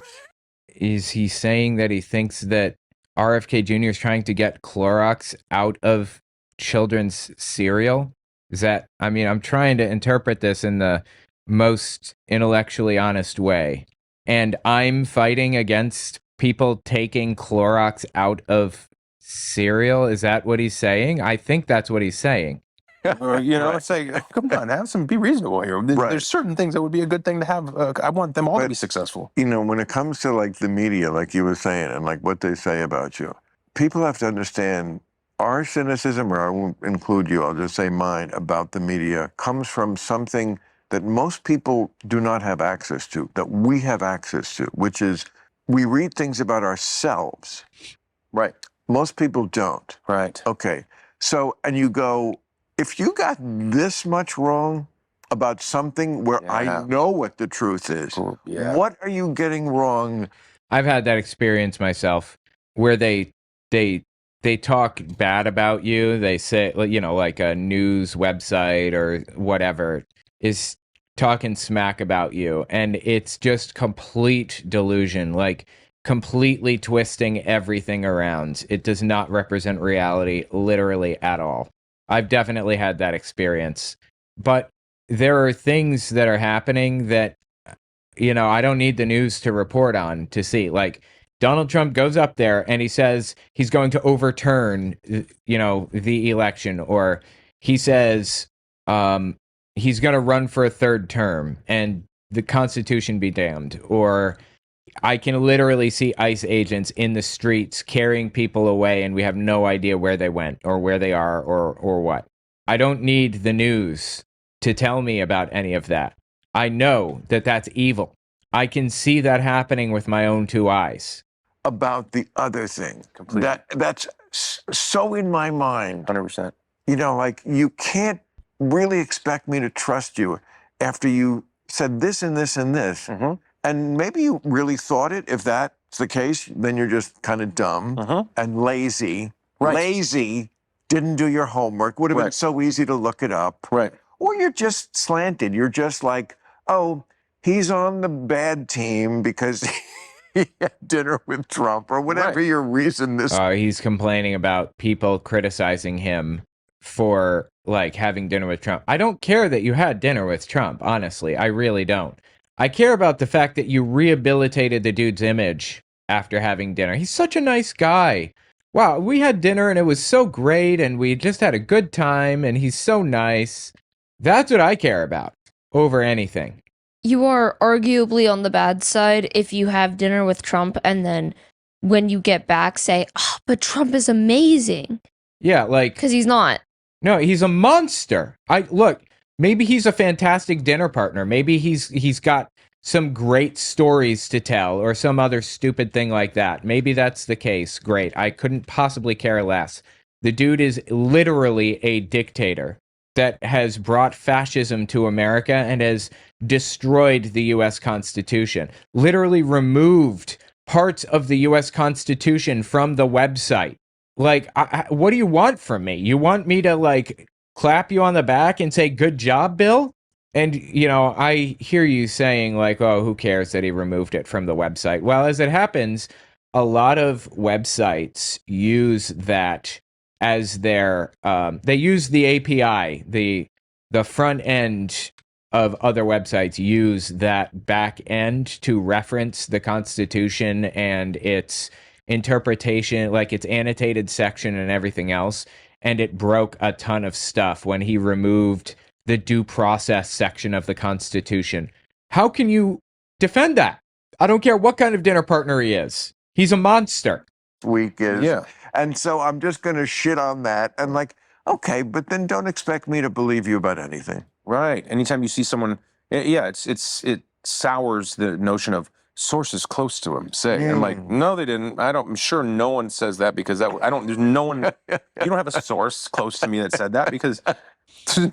Is he saying that he thinks that RFK Jr. is trying to get Clorox out of children's cereal? Is that, I mean, I'm trying to interpret this in the most intellectually honest way. And I'm fighting against people taking Clorox out of cereal. Is that what he's saying? I think that's what he's saying. It's like, come on, be reasonable here. There's certain things that would be a good thing to have. I want them all to be successful. When it comes to like the media, like you were saying, and like what they say about you, people have to understand our cynicism, or I won't include you, I'll just say mine, about the media comes from something that most people do not have access to, that we have access to, which is we read things about ourselves. Right. Most people don't. Right. Okay. So, and you go, if you got this much wrong about something where I know what the truth is, what are you getting wrong? I've had that experience myself where they talk bad about you. They say, like a news website or whatever is talking smack about you, and it's just complete delusion, like completely twisting everything around. It does not represent reality literally at all. I've definitely had that experience. But there are things that are happening that, I don't need the news to report on to see. Like, Donald Trump goes up there and he says he's going to overturn, the election, or he says he's going to run for a third term and the Constitution be damned, or I can literally see ICE agents in the streets carrying people away and we have no idea where they went or where they are or what. I don't need the news to tell me about any of that. I know that that's evil. I can see that happening with my own two eyes. About the other thing. Completely. That's so in my mind. 100%. Like you can't really expect me to trust you after you said this and this and this. Mm-hmm. And maybe you really thought it. If that's the case, then you're just kind of dumb and lazy. Right. Lazy, didn't do your homework. Would have been so easy to look it up. Right. Or you're just slanted. You're just like, oh, he's on the bad team because he had dinner with Trump, or whatever your reason this. He's complaining about people criticizing him for like having dinner with Trump. I don't care that you had dinner with Trump, honestly. I really don't. I care about the fact that you rehabilitated the dude's image after having dinner. He's such a nice guy. Wow, we had dinner and it was so great and we just had a good time and he's so nice. That's what I care about over anything. You are arguably on the bad side if you have dinner with Trump and then when you get back say, oh, but Trump is amazing. Yeah, like... Because he's not. No, he's a monster. Look, maybe he's a fantastic dinner partner. Maybe he's got some great stories to tell or some other stupid thing like that. Maybe that's the case. Great. I couldn't possibly care less. The dude is literally a dictator that has brought fascism to America and has destroyed the U.S. Constitution. Literally removed parts of the U.S. Constitution from the website. Like, what do you want from me? You want me to, like, clap you on the back and say, good job, Bill? And, I hear you saying, like, oh, who cares that he removed it from the website? Well, as it happens, a lot of websites use that as their, they use the API, the front end of other websites use that back end to reference the Constitution and its interpretation, like its annotated section and everything else, and it broke a ton of stuff when he removed the due process section of the Constitution. How can you defend that? I don't care what kind of dinner partner he is. He's a monster. Week is. Yeah. And so I'm just going to shit on that. And like, okay, but then don't expect me to believe you about anything. Right. Anytime you see someone Yeah, it sours the notion of sources close to him say. I'm like, no, they didn't. I'm sure no one says that because I don't. There's no one. You don't have a source close to me that said that because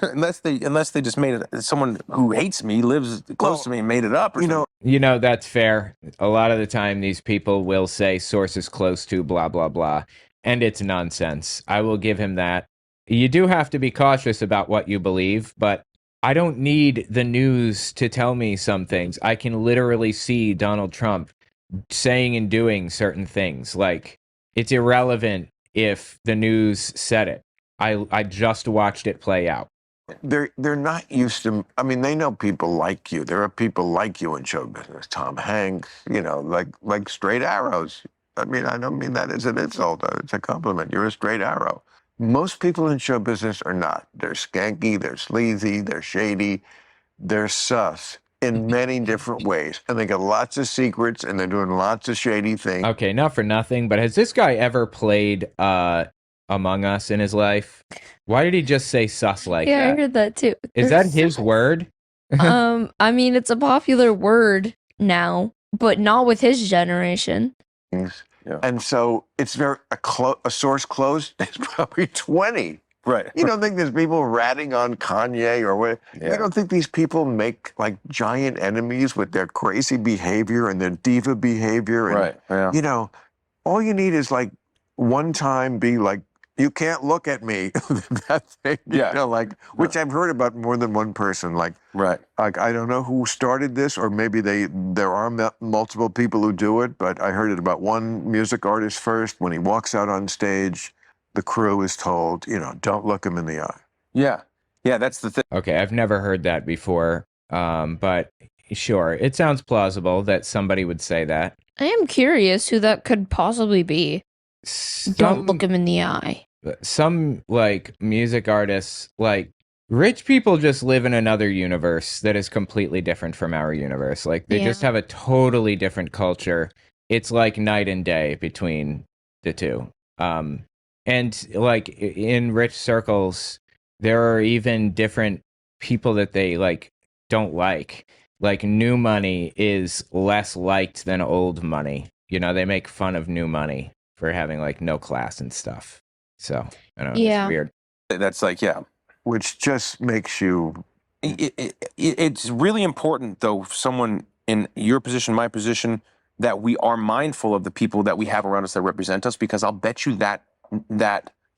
unless they just made it. Someone who hates me lives close to me and made it up. Or something. You know, that's fair. A lot of the time, these people will say sources close to blah, blah, blah, and it's nonsense. I will give him that. You do have to be cautious about what you believe, but I don't need the news to tell me some things. I can literally see Donald Trump saying and doing certain things. Like, it's irrelevant if the news said it. I just watched it play out. They're not used to. I mean, they know people like you. There are people like you in show business. Tom Hanks, like straight arrows. I mean, I don't mean that as an insult. It's a compliment. You're a straight arrow. Most people in show business are not. They're skanky. They're sleazy. They're shady. They're sus in many different ways, and they got lots of secrets, and they're doing lots of shady things. Okay, not for nothing, but has this guy ever played Among Us in his life? Why did he just say sus like Yeah, I that? heard that too. Is that his word? I mean, it's a popular word now, but not with his generation. Yeah. And so it's very a source closed is probably 20. Right. You don't think there's people ratting on Kanye or what? Yeah. You don't think these people make like giant enemies with their crazy behavior and their diva behavior? And, Right. Yeah. You know, all you need is like one time be like, you can't look at me. That thing, Yeah. you know, like, which I've heard about more than one person. Like Right. I don't know who started this, or maybe there are multiple people who do it, but I heard it about one music artist first. When he walks out on stage, the crew is told, don't look him in the eye. Yeah. Yeah. That's the thing. Okay, I've never heard that before, but sure, it sounds plausible that somebody would say that. I am curious who that could possibly be. Don't look him in the eye. Some like music artists, like rich people, just live in another universe that is completely different from our universe. Like they just have a totally different culture. It's like night and day between the two. And like in rich circles, there are even different people that they like don't like. Like new money is less liked than old money. They make fun of new money for having like no class and stuff. So I don't know. Yeah. It's weird. That's like, yeah. Which just makes you. It's really important, though, someone in your position, my position, that we are mindful of the people that we have around us that represent us, because I'll bet you that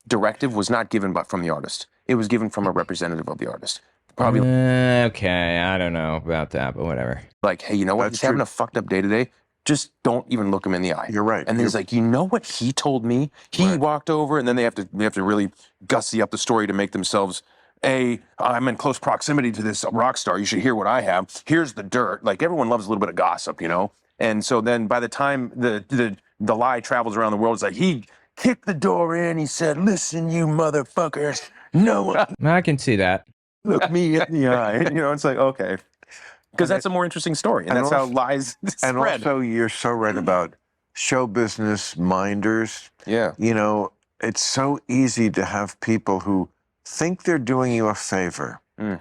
directive was not given from the artist. It was given from a representative of the artist. Probably Okay, I don't know about that, but whatever. like, hey, you know what? That's He's having true. a fucked up day today. Just don't even look him in the eye. You're right. And he's like, you know what he told me? He Right. walked over, and then they have to really gussy up the story to make themselves. I'm in close proximity to this rock star. You should hear what I have. Here's the dirt. Like everyone loves a little bit of gossip, And so then by the time the lie travels around the world, it's like he kicked the door in. He said, "Listen, you motherfuckers, no one I can see that. look me in the eye." It's like, okay, because that's a more interesting story, and and that's how also- lies And spread. also, you're so right about show business minders. Yeah. It's so easy to have people who think they're doing you a favor. Mm.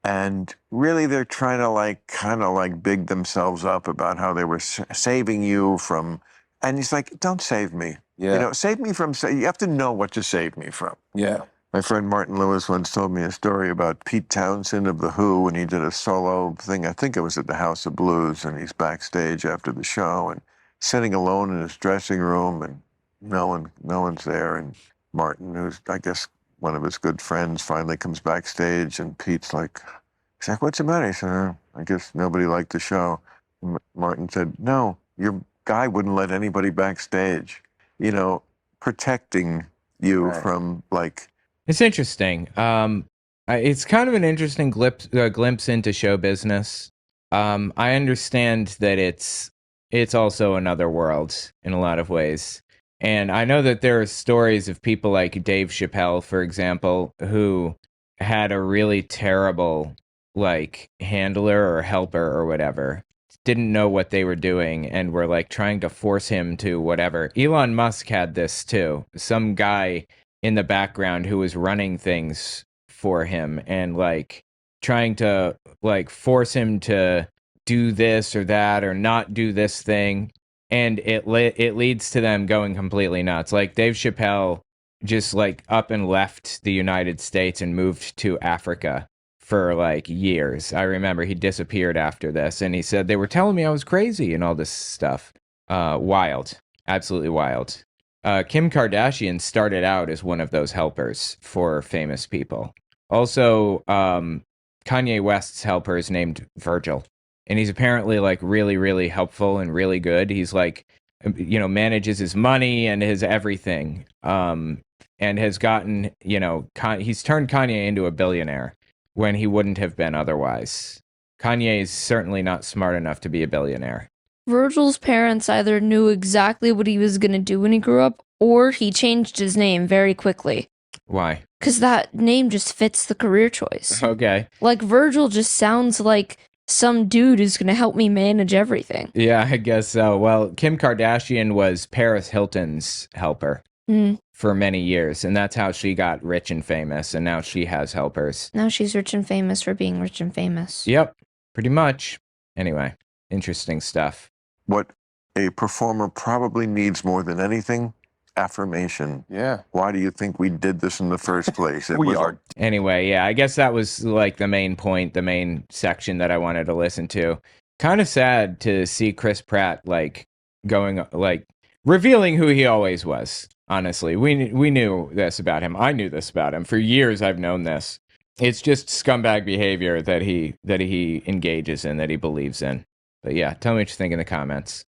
And really, they're trying to kind of big themselves up about how they were saving you from. And he's like, don't save me. Yeah. Save me from. You have to know what to save me from. Yeah. My friend Martin Lewis once told me a story about Pete Townsend of The Who when he did a solo thing. I think it was at the House of Blues, and he's backstage after the show and sitting alone in his dressing room, and no one's there. And Martin, who's I guess one of his good friends, finally comes backstage, and he's like, "What's the matter?" He said, I guess nobody liked the show. And Martin said, "No, your guy wouldn't let anybody backstage." Protecting you Right. from It's interesting. It's kind of an interesting glimpse into show business. I understand that it's also another world in a lot of ways. And I know that there are stories of people like Dave Chappelle, for example, who had a really terrible handler or helper or whatever, didn't know what they were doing and were trying to force him to whatever. Elon Musk had this too. Some guy in the background who was running things for him and trying to like force him to do this or that or not do this thing, and it leads to them going completely nuts. Like Dave Chappelle just like up and left the United States and moved to Africa for like years. I remember he disappeared after this, and he said they were telling me I was crazy and all this stuff. Wild, absolutely wild. Kim Kardashian started out as one of those helpers for famous people. Also, Kanye West's helper is named Virgil, and he's apparently like really, really helpful and really good. He's like, manages his money and his everything, and has gotten, he's turned Kanye into a billionaire when he wouldn't have been otherwise. Kanye is certainly not smart enough to be a billionaire. Virgil's parents either knew exactly what he was going to do when he grew up, or he changed his name very quickly. Why? Because that name just fits the career choice. Okay. Like, Virgil just sounds like some dude who's going to help me manage everything. Yeah, I guess so. Well, Kim Kardashian was Paris Hilton's helper for many years, and that's how she got rich and famous, and now she has helpers. Now she's rich and famous for being rich and famous. Yep, pretty much. Anyway, interesting stuff. What a performer probably needs more than anything, affirmation. Yeah. Why do you think we did this in the first place? We are. Anyway, yeah, I guess that was like the main point, the main section that I wanted to listen to. Kind of sad to see Chris Pratt like going like revealing who he always was. Honestly, we knew this about him. I knew this about him for years. I've known this. It's just scumbag behavior that he engages in, that he believes in. But yeah, tell me what you think in the comments.